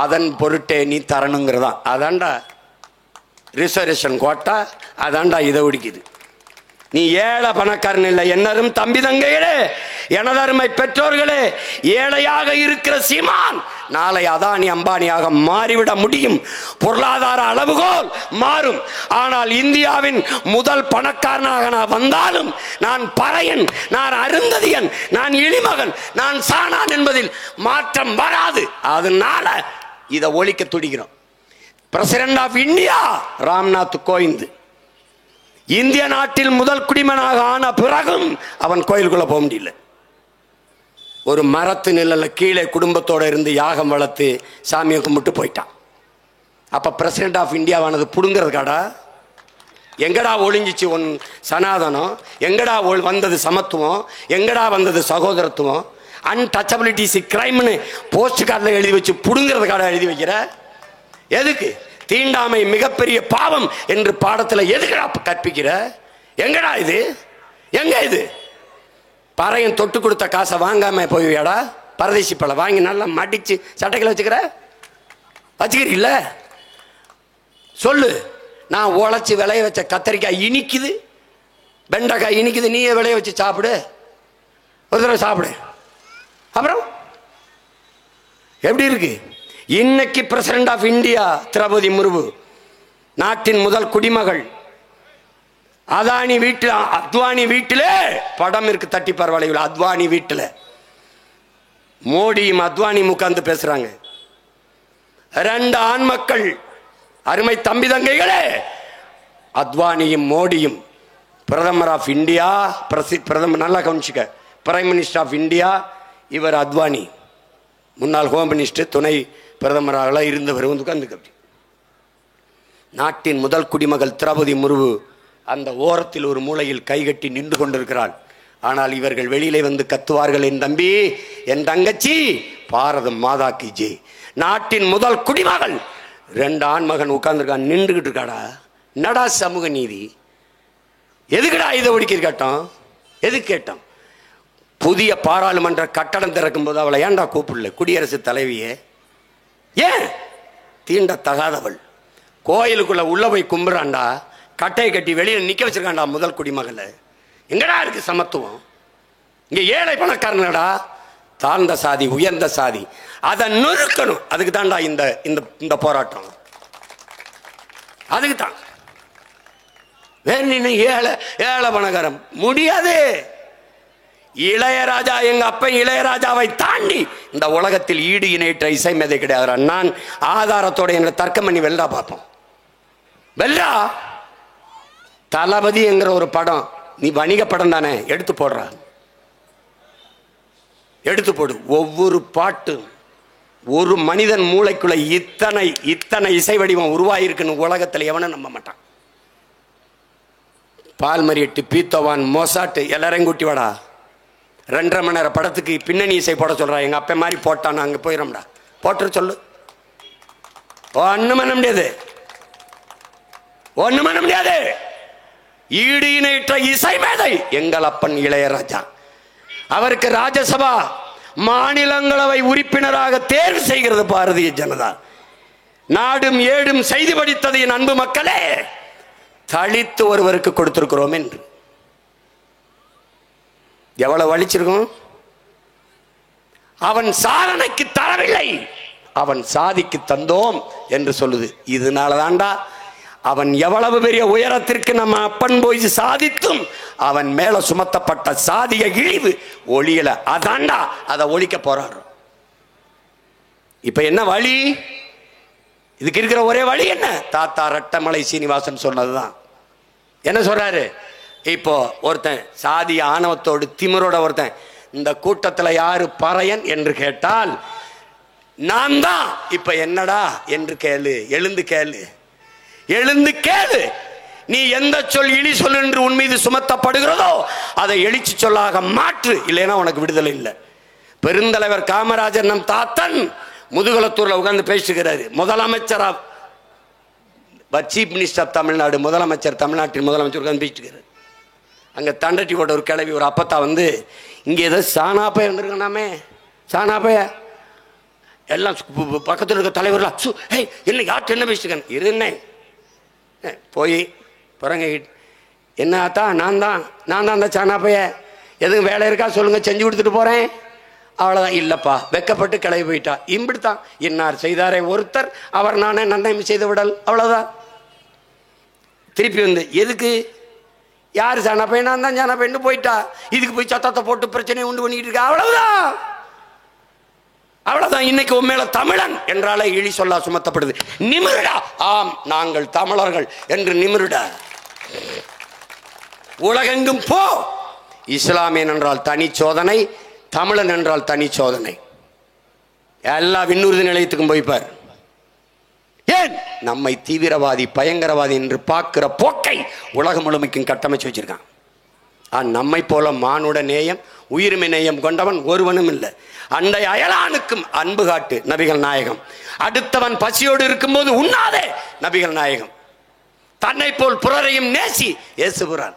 A: அதன் பொருட்டே நீ தரணுங்கிறதான். அதான்டா ரிசர்வேஷன் கோட்டா, அதான்டா இதை ஒடுக்கிது. நீ ஏழை பணக்காரன் இல்லை. என்னரும் தம்பி தங்கைகளே, எனதருமை பெற்றோர்களே, ஏழையாக இருக்கிற சீமான் நாளை அதானி அம்பானியாக மாறிவிட முடியும். பொருளாதார அளவுகோல் மாறும். ஆனால் இந்தியாவின் முதல் பணக்காரனாக நான் வந்தாலும் நான் பறையன், நான் அருந்ததியன், நான் இளிமகன், நான் சாணான் என்பதில் மாற்றம் வராது. அதனால இதை ஒழிக்க துடிக்கிறோம். President of India Ramnath Kovind இந்திய நாட்டில் முதல் குடிமகனாக ஆன பிறகும் அவன் கோயிலுக்குள்ள போக முடியல. ஒரு மரத்து நிழல்ல கீழே குடும்பத்தோட இருந்து யாகம் வளர்த்து சாமியை கும்பிட்டு போயிட்டான். அப்ப பிரசிடென்ட் ஆஃப் இந்தியாவானது புடுங்கிறதுக்காடா? எங்கடா ஒளிஞ்சிச்சு உன் சனாதனம்? எங்கடா வந்தது சமத்துவம்? எங்கடா வந்தது சகோதரத்துவம்? அன்டச்சபிலிட்டிஸ் கிரைம்னு போஸ்ட் கார்டில் எழுதி வச்சு புடுங்கிறதுக்காடா எழுதி வைக்கிற? எதுக்கு? தீண்டாமை மிகப்பெரிய பாவம் என்று பாடத்தில் எதுக்குடா கற்பிக்கிற? எங்கடா இது? எங்க இது? பறையன் தொட்டு கொடுத்த காசை வாங்காம போய்வியாடா? பரதேசி பழம் வாங்கி நல்லா மடிச்சு சட்டைகளை வச்சுக்கிறீல்ல? சொல்லு. நான் உழைச்சி விளைய வச்ச கத்தரிக்காய் இனிக்குது, வெண்டைக்காய் இனிக்குது, நீயே விளைய வச்சு சாப்பிடு, ஒரு தடவை சாப்பிடு. அப்புறம் எப்படி இருக்கு? இன்னைக்கு president of India Droupadi Murmu, நாட்டின் முதல் குடிமகள். அதானி வீட்டில், அத்வானி வீட்டிலே படம் இருக்கு, தட்டிப்பார் வளைவில். அத்வானி வீட்டில் மோடியும் அத்வானியும் உட்கார்ந்து பேசுறாங்க. 2 ஆண் மக்கள், அருமை தம்பி தங்கைகளே. அத்வானியும் மோடியும் பிரதமர் ஆஃப் இந்தியா, பிரதமர் நல்லா கவனிச்சுக்க, பிரைம் மினிஸ்டர் ஆஃப் இந்தியா. இவர் அத்வானி, முன்னாள் ஹோம் மினிஸ்டர், துணை பிரதமராக இருந்தவர். உட்கார்ந்து நாட்டின் முதல் குடிமகள் திரௌபதி முர்மு அந்த ஓரத்தில் ஒரு மூலையில் கைகட்டி நின்று கொண்டிருக்கிறாள். ஆனால் இவர்கள் வெளியிலே வந்து கத்துவார்கள், என் தம்பி, என் தங்கச்சி, பாரதம் மாதா கி ஜெய். நாட்டின் முதல் குடிமகள் 2 ஆண் மகன் உட்கார்ந்துருக்கான், நின்றுகிட்டு இருக்காடா. என்னடா சமூக நீதி? எதுக்குடா இதை ஒடுக்கி கேட்டோம்? எது கேட்டோம்? புதிய பாராளுமன்ற கட்டடம் திறக்கும் போது அவளை ஏன்டா கூப்பிடல? குடியரசுத் தலைவியே ஏன்? தீண்டத்தகாதவள். கோயிலுக்குள்ள உள்ள போய் கும்பிட்றான்டா, கட்டையை கட்டி வெளியில் நிக்க வச்சிருக்கான்டா முதல் குடிமகளை. எங்கடா இருக்கு சமத்துவம்? இங்க ஏழை பணக்காரனடா, தாழ்ந்த சாதி, உயர்ந்த சாதி, அதை நொறுக்கணும். அதுக்கு தான்டா இந்த போராட்டம். அதுக்கு தான். வேற ஏழை பணக்காரன் முடியாது. இளையராஜா, எங்க அப்ப இளையராஜாவை தாண்டி இந்த உலகத்தில் ஈடு இணையற்ற இசை மேதை கிடையாது. நான் ஆதாரத்தோட எங்களை தர்க்கம் பண்ணி வெல்லா பார்ப்போம். வெல்லா தளபதி என்கிற ஒரு படம், நீ வணிக படம் தானே, எடுத்து போடுற. எடுத்து போடு. ஒவ்வொரு பாட்டும் ஒரு மனிதன் மூளைக்குள்ள இத்தனை இத்தனை இசை வடிவம் உருவாயிருக்குன்னு உலகத்தில் எவனும் நம்ப மாட்டான். பால்மரியட்டு, பீத்தோவான், மொசாட்டு எல்லாரையும் கூட்டி வாடா. 2.5 மணி நேரம் படத்துக்கு பின்னணி இசை போட சொல்றா. எங்க அப்பா மாதிரி போட்டான், அங்கே போயிடும்டா. போட்டு சொல்லு. ஒன்றும் பண்ண முடியாது, ஒன்றும் பண்ண முடியாது. ஈடு இணையற்ற இசை மேதை எங்கள் அப்பன் இளையராஜா. அவருக்கு ராஜ்யசபா மாநிலங்களவை உறுப்பினராக தேர்வு செய்கிறது பாரதிய ஜனதா. நாடும் ஏடும் செய்தி படித்தது என் அன்பு மக்களே, தலித்து ஒருவருக்கு கொடுத்திருக்கிறோம் என்று. எவ்வளவு வலிச்சிருக்கும். அவன் சாதனைக்கு தரவில்லை, அவன் சாதிக்கு தந்தோம் என்று சொல்லுது. இதனால தாண்டா அவன் எவ்வளவு பெரிய உயரத்திற்கு நம்ம அப்பன் போய் சாதித்தும் அவன் மேல சுமத்தப்பட்ட சாதிய இழிவு ஒளியல. அதாண்டா அதை ஒழிக்க போராடுறோம். இப்ப என்ன வழி? இதுக்கு இருக்கிற ஒரே வழி என்ன? தாத்தா ரட்டமலை சீனிவாசன் சொன்னதுதான். என்ன சொல்றாரு? இப்போ ஒருத்தன் சாதிய ஆணவத்தோடு திமிரோட ஒருத்தன் இந்த கூட்டத்தில் யாரு பறையன் என்று கேட்டால் நான் தான். இப்ப என்னடா என்று கேளு, எழுந்து கேளு, எழுந்து கேளு. நீ எந்த சொல் இழி சொல் என்று உன் மீது சுமத்தப்படுகிறதோ அதை எழுச்சி சொல்லாக மாற்று, இல்லைன்னா உனக்கு விடுதலை இல்லை. பெருந்தலைவர் காமராஜர் நம் தாத்தன் முதுகுளத்தூர்ல உட்கார்ந்து பேசுகிறாரு. முதலமைச்சரா, சீஃப் மினிஸ்டர் ஆஃப் தமிழ்நாடு, முதலமைச்சர், தமிழ்நாட்டின் முதலமைச்சர் உட்கார்ந்து பேசிக்கிறார். அங்கே தண்டட்டி போட்ட ஒரு கிளவி, ஒரு அப்பத்தா வந்து இங்கே ஏதோ சாணாப்பைய இருந்திருக்கணாமே, சாணாப்பைய எல்லாம் பக்கத்தில் இருக்க தலைவர்களா என்ன யார்ட்டு என்ன பேசிட்டுருக்கேன் இருந்தேன் போய் பிறங்க என்ன ஆத்தா நான் தான் அந்த சாணாப்பைய, எதுவும் வேலை இருக்கா சொல்லுங்க, செஞ்சு கொடுத்துட்டு போகிறேன். அவ்வளோதான். இல்லைப்பா, வெக்கப்பட்டு கிளம்பி போயிட்டா. இம்பிடித்தான். இன்னார் செய்தாரே ஒருத்தர், அவர் நானே நன்மை செய்து விடல். அவ்வளோதான். திருப்பி வந்து எதுக்கு, யார் சாணாப்பை, நான் தான் சாணாப்பைன்னு போயிட்டா. இதுக்கு போய் சத்தத்தை போட்டு பிரச்சனையை உண்டு பண்ணிக்கிட்டு இருக்கா. அவ்வளவுதான், அவ்வளவுதான். இன்னைக்கு உன் மேல தமிழன் என்றாலே இழி சொல்லா சுமத்தப்படுது. நிமிருடா. ஆம், நாங்கள் தமிழர்கள் என்று நிமிருடா. உலகெங்கும் போ. இஸ்லாமியன் என்றால் தனி சோதனை, தமிழன் என்றால் தனி சோதனை. எல்லா விண்ணூர்தி நிலையத்துக்கும் போய்ப்பார். ஏன்? நம்மை தீவிரவாதி, பயங்கரவாதி என்று பார்க்கிற போக்கை உலகம் முழுமைக்கும் கட்டமைச்சு வச்சிருக்கான். நம்மை போல மானுட நேயம், உயிர்மை நேயம் கொண்டவன் ஒருவனும் இல்லை. அண்டை அயலானுக்கும் அன்பு காட்டு நபிகள் நாயகம். அடுத்தவன் பசியோடு இருக்கும்போது உண்ணாதே நபிகள் நாயகம். தன்னை போல் புறரையும் நேசி இயேசுபுரான்.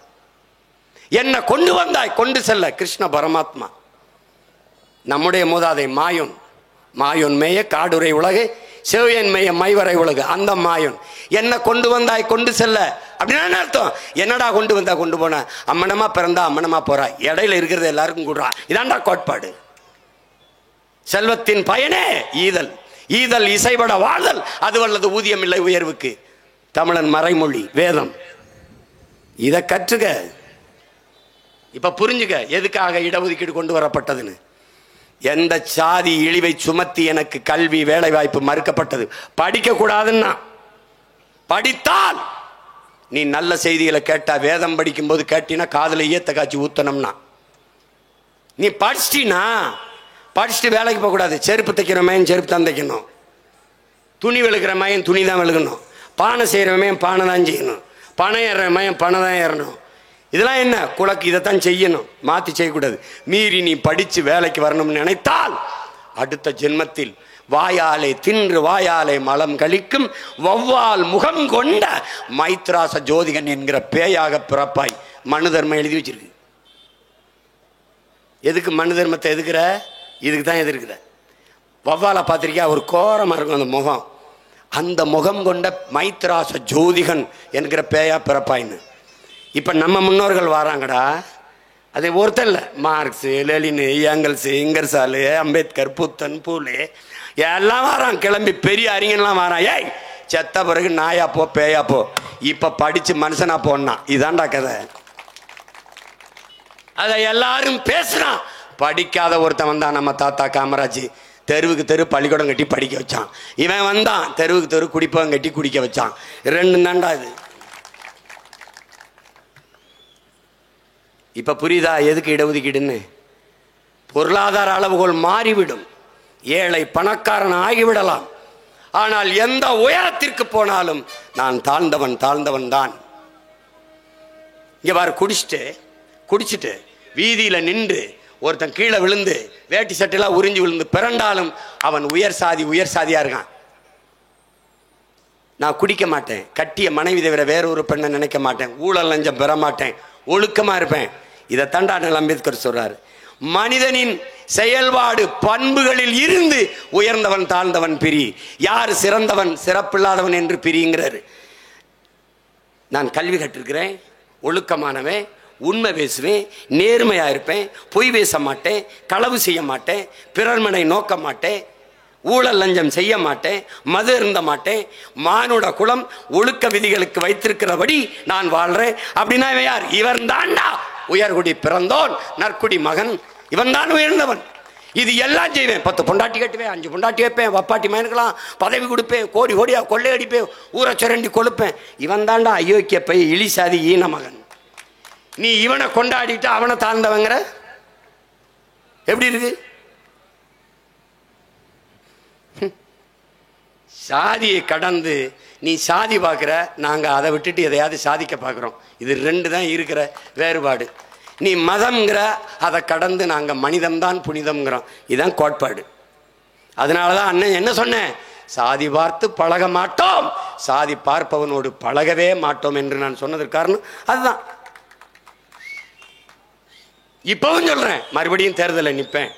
A: என்ன கொண்டு வந்தாய் கொண்டு செல்ல கிருஷ்ண பரமாத்மா. நம்முடைய மூதாதை மாயோன் மேய காடுரை உலகு, செவ்வியன் மேய மைவரை உலகு. அந்த மாயோன் என்ன கொண்டு வந்தாய் கொண்டு செல்ல அப்படின்னா அர்த்தம். என்னடா கொண்டு வந்தா கொண்டு போன, அம்மனமா பிறந்தா அம்மனமா போறா, இடையில இருக்கிறது எல்லாருக்கும் கூடுறா. இதாண்டா கோட்பாடு. செல்வத்தின் பயனே ஈதல், ஈதல் இசைபட வாழ்தல், அது வல்லது ஊதியம் இல்லை உயர்வுக்கு. தமிழன் மறைமொழி வேதம். இதை கற்றுக. இப்ப புரிஞ்சுக்க எதுக்காக இடஒதுக்கீடு கொண்டு வரப்பட்டதுன்னு. எந்த சாதி இழிவை சுமத்தி எனக்கு கல்வி வேலை வாய்ப்பு மறுக்கப்பட்டது? படிக்க கூடாதுன்னா. படித்தால் நீ நல்ல செய்திகளை கேட்டா, வேதம் படிக்கும் போது கேட்டினா காதுல ஈயத்தை காய்ச்சி ஊத்தணும்னா, நீ படிச்சிட்டினா படிச்சுட்டு வேலைக்கு போகக்கூடாது. செருப்பு தைக்கிற மையன் செருப்பு தான் தைக்கணும், துணி வெளுக்கிற மையன் துணி தான் வெளுக்கணும், பானை செய்கிற மையன் பானை தான் செய்யணும், பணம் ஏறுற மையன் பணம் தான் ஏறணும். இதெல்லாம் என்ன குலக்கு? இதைத்தான் செய்யணும், மாற்றி செய்யக்கூடாது. மீறி நீ படித்து வேலைக்கு வரணும்னு நினைத்தால் அடுத்த ஜென்மத்தில் வாயாலே தின்று வாயாலே மலம் கழிக்கும் வௌவால் முகம் கொண்ட மைத்ராச ஜோதிகன் என்கிற பேயாக பிறப்பாய். மனு தர்மம் எழுதி வச்சிருக்கு. எதுக்கு மனு தர்மத்தை எதுக்குற? இதுக்கு தான் எதிர்க்குற. வௌவாலை பார்த்திருக்கியா? ஒரு கோரமாக இருக்கும் அந்த முகம். அந்த முகம் கொண்ட மைத்ராச ஜோதிகன் என்கிற பேயா பிறப்பாயின்னு. இப்போ நம்ம முன்னோர்கள் வராங்கடா. அது ஒருத்தர் இல்லை, மார்க்ஸு, லெலினு, ஏங்கல்ஸு, இங்கர்சாலு, அம்பேத்கர், புத்தன், பூலே எல்லாம் வரான். கிளம்பி பெரிய அறிஞன்லாம் வரான். ஏய், செத்த பிறகு நாயா போ பேயா போ, இப்போ படித்து மனுஷனா போனா. இதாண்டா கதை. அதை எல்லாரும் பேசுறான். படிக்காத ஒருத்தன் வந்தான், நம்ம தாத்தா காமராஜ். தெருவுக்கு தெரு பள்ளிக்கூடம் கட்டி படிக்க வச்சான். இவன் வந்தான், தெருவுக்கு தெரு குடிப்பவன் கட்டி குடிக்க வச்சான். ரெண்டு தாண்டா இது. இப்ப புரியுதா எதுக்கு இடஒதுக்கீடுன்னு? பொருளாதார அளவுகோல் மாறிவிடும், ஏழை பணக்காரன் ஆகிவிடலாம். ஆனால் எந்த உயரத்திற்கு போனாலும் நான் தாழ்ந்தவன் தான். இங்க பாரு, குடிச்சிட்டு வீதியில நின்று ஒருத்தன் கீழே விழுந்து வேட்டி சட்டையெல்லாம் உறிஞ்சி விழுந்து பிறண்டாலும் அவன் உயர் சாதியா இருக்கான். நான் குடிக்க மாட்டேன், கட்டிய மனைவி தவிர வேற ஒரு பெண்ணை நினைக்க மாட்டேன், ஊழல் லஞ்சம் பெற மாட்டேன், ஒழுக்கமா இருப்பேன். இதை தண்டா அம்பேத்கர் சொல்றாரு. மனிதனின் செயல்பாடு பண்புகளில் இருந்து உயர்ந்தவன் தாழ்ந்தவன் பிரி, யார் சிறந்தவன் சிறப்பில்லாதவன் என்று பிரிங்கிறாரு. நான் கல்வி கற்றிருக்கிறேன், ஒழுக்கமானவன், உண்மை பேசுவேன், நேர்மையா இருப்பேன், பொய் பேச மாட்டேன், களவு செய்ய மாட்டேன், பிறர் மனை நோக்க மாட்டேன், ஊழல் லஞ்சம் செய்ய மாட்டேன், மது இருந்த மாட்டேன், மானுட குலம் ஒழுக்க விதிகளுக்கு வைத்திருக்கிறபடி நான் வாழ்றேன். அப்படின்னா இவன் யார்? இவன் தாண்டா உயர்குடி பிறந்தோன், நற்குடி மகன், இவன் தான் உயர்ந்தவன். இது எல்லாம் செய்வேன். 10 பொண்டாட்டி கட்டுவேன், 5 பொண்டாட்டி வைப்பேன், வப்பாட்டி மயனுக்கலாம் பதவி கொடுப்பேன், கோடி கோடியா கொள்ளை அடிப்பேன், ஊரை சுரண்டி கொழுப்பேன். இவன் தாண்டா அயோக்கிய பை, இழிசாதி, ஈன மகன். நீ இவனை கொண்டாடிட்டு அவனை தாழ்ந்தவங்கிற எப்படி இருக்கு? சாதியை கடந்து நீ சாதி பார்க்குற, நாங்கள் அதை விட்டுட்டு எதையாவது சாதிக்க பார்க்குறோம். இது 2 தான் இருக்கிற வேறுபாடு. நீ மதம்ங்கிற, அதை கடந்து நாங்கள் மனிதம்தான் புனிதம்ங்கிறோம். இதுதான் கோட்பாடு. அதனால தான் அண்ணன் என்ன சொன்னேன், சாதி பார்த்து பழக மாட்டோம், சாதி பார்ப்பவனோடு பழகவே மாட்டோம் என்று நான் சொன்னதற்கு காரணம் அதுதான். இப்பவும் சொல்றேன், மறுபடியும் தேர்தலில் நிற்பேன்.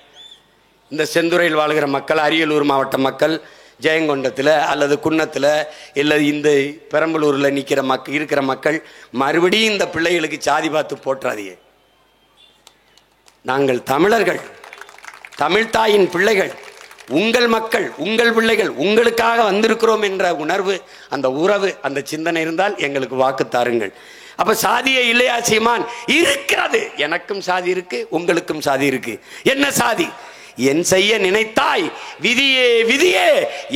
A: இந்த செந்துறையில் வாழ்கிற மக்கள், அரியலூர் மாவட்ட மக்கள், ஜெயங்கொண்டத்தில் அல்லது குன்னத்தில் இல்லை இந்த பெரம்பலூரில் இருக்கிற மக்கள் மறுபடியும் இந்த பிள்ளைகளுக்கு சாதி பார்த்து போற்றாதீங்க. நாங்கள் தமிழர்கள், தமிழ்தாயின் பிள்ளைகள், உங்கள் மக்கள், உங்கள் பிள்ளைகள், உங்களுக்காக வந்திருக்கிறோம் என்ற உணர்வு, அந்த உறவு, அந்த சிந்தனை இருந்தால் எங்களுக்கு வாக்கு தாருங்கள். அப்ப சாதியே இல்லையா சீமான்? இருக்கிறது. எனக்கும் சாதி இருக்கு, உங்களுக்கும் சாதி இருக்கு. என்ன சாதி? என் செய்ய நினைத்தாய் விதியே விதியே,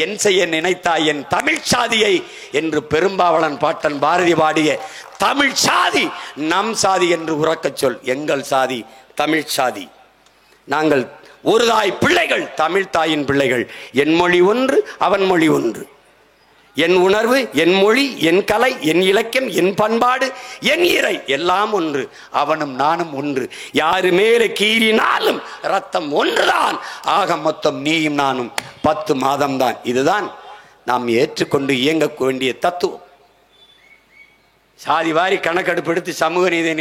A: என் செய்ய நினைத்தாய் என் தமிழ் சாதியை என்று பெரும்பாவளன் பாட்டன் பாரதி பாடிய தமிழ் சாதி நம் சாதி என்று உறக்கச் சொல். எங்கள் சாதி தமிழ் சாதி. நாங்கள் ஒரு தாய் பிள்ளைகள், தமிழ் தாயின் பிள்ளைகள். என் மொழி ஒன்று, அவன் மொழி ஒன்று. என் உணர்வு, என் மொழி, என் கலை, என் இலக்கியம், என் பண்பாடு, என் இறை எல்லாம் ஒன்று. அவனும் நானும் ஒன்று. யாரு மேலே கீறினாலும் ரத்தம் ஒன்றுதான். ஆக மொத்தம் நீயும் நானும் 10 மாதம்தான். இதுதான் நாம் ஏற்றுக்கொண்டு இயங்க வேண்டிய தத்துவம். சாதி வாரி கணக்கெடுப்பு எடுத்து சமூக நீதியை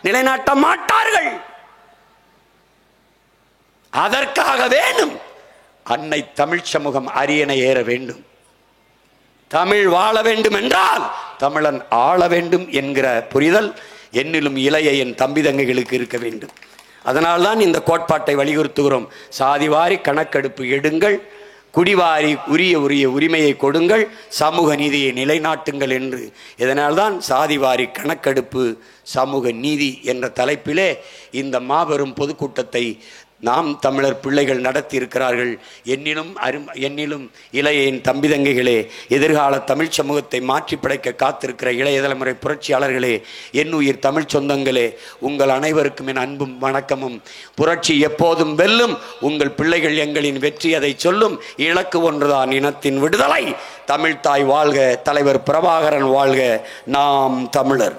A: நிலைநாட்ட மாட்டார்கள். அதற்காக வேணும் அன்னை தமிழ் சமூகம் அரியணை ஏற வேண்டும். தமிழ் வாழ வேண்டும் என்றால் தமிழன் ஆள வேண்டும் என்கிற புரிதல் என்னிலும் இளைய என் தம்பி தங்கைகளுக்கு இருக்க வேண்டும். அதனால்தான் இந்த கோட்பாட்டை வலியுறுத்துகிறோம். சாதிவாரி கணக்கெடுப்பு எடுங்கள், குடிவாரி உரிய உரிமையை கொடுங்கள், சமூக நீதியை நிலைநாட்டுங்கள் என்று. இதனால்தான் சாதிவாரி கணக்கெடுப்பு சமூக நீதி என்ற தலைப்பிலே இந்த மாபெரும் பொதுக்கூட்டத்தை நாம் தமிழர் பிள்ளைகள் நடத்தி இருக்கிறார்கள். என்னிலும் இளைய என் தம்பி தங்கைகளே, எதிர்கால தமிழ் சமூகத்தை மாற்றி படைக்க காத்திருக்கிற இளைய தலைமுறை புரட்சியாளர்களே, என் உயிர் தமிழ் சொந்தங்களே, உங்கள் அனைவருக்கும் என் அன்பும் வணக்கமும். புரட்சி எப்போதும் வெல்லும். உங்கள் பிள்ளைகள் எங்களின் வெற்றி அதை சொல்லும். இலக்கு ஒன்றுதான், இனத்தின் விடுதலை. தமிழ்தாய் வாழ்க, தலைவர் பிரபாகரன் வாழ்க. நாம் தமிழர்.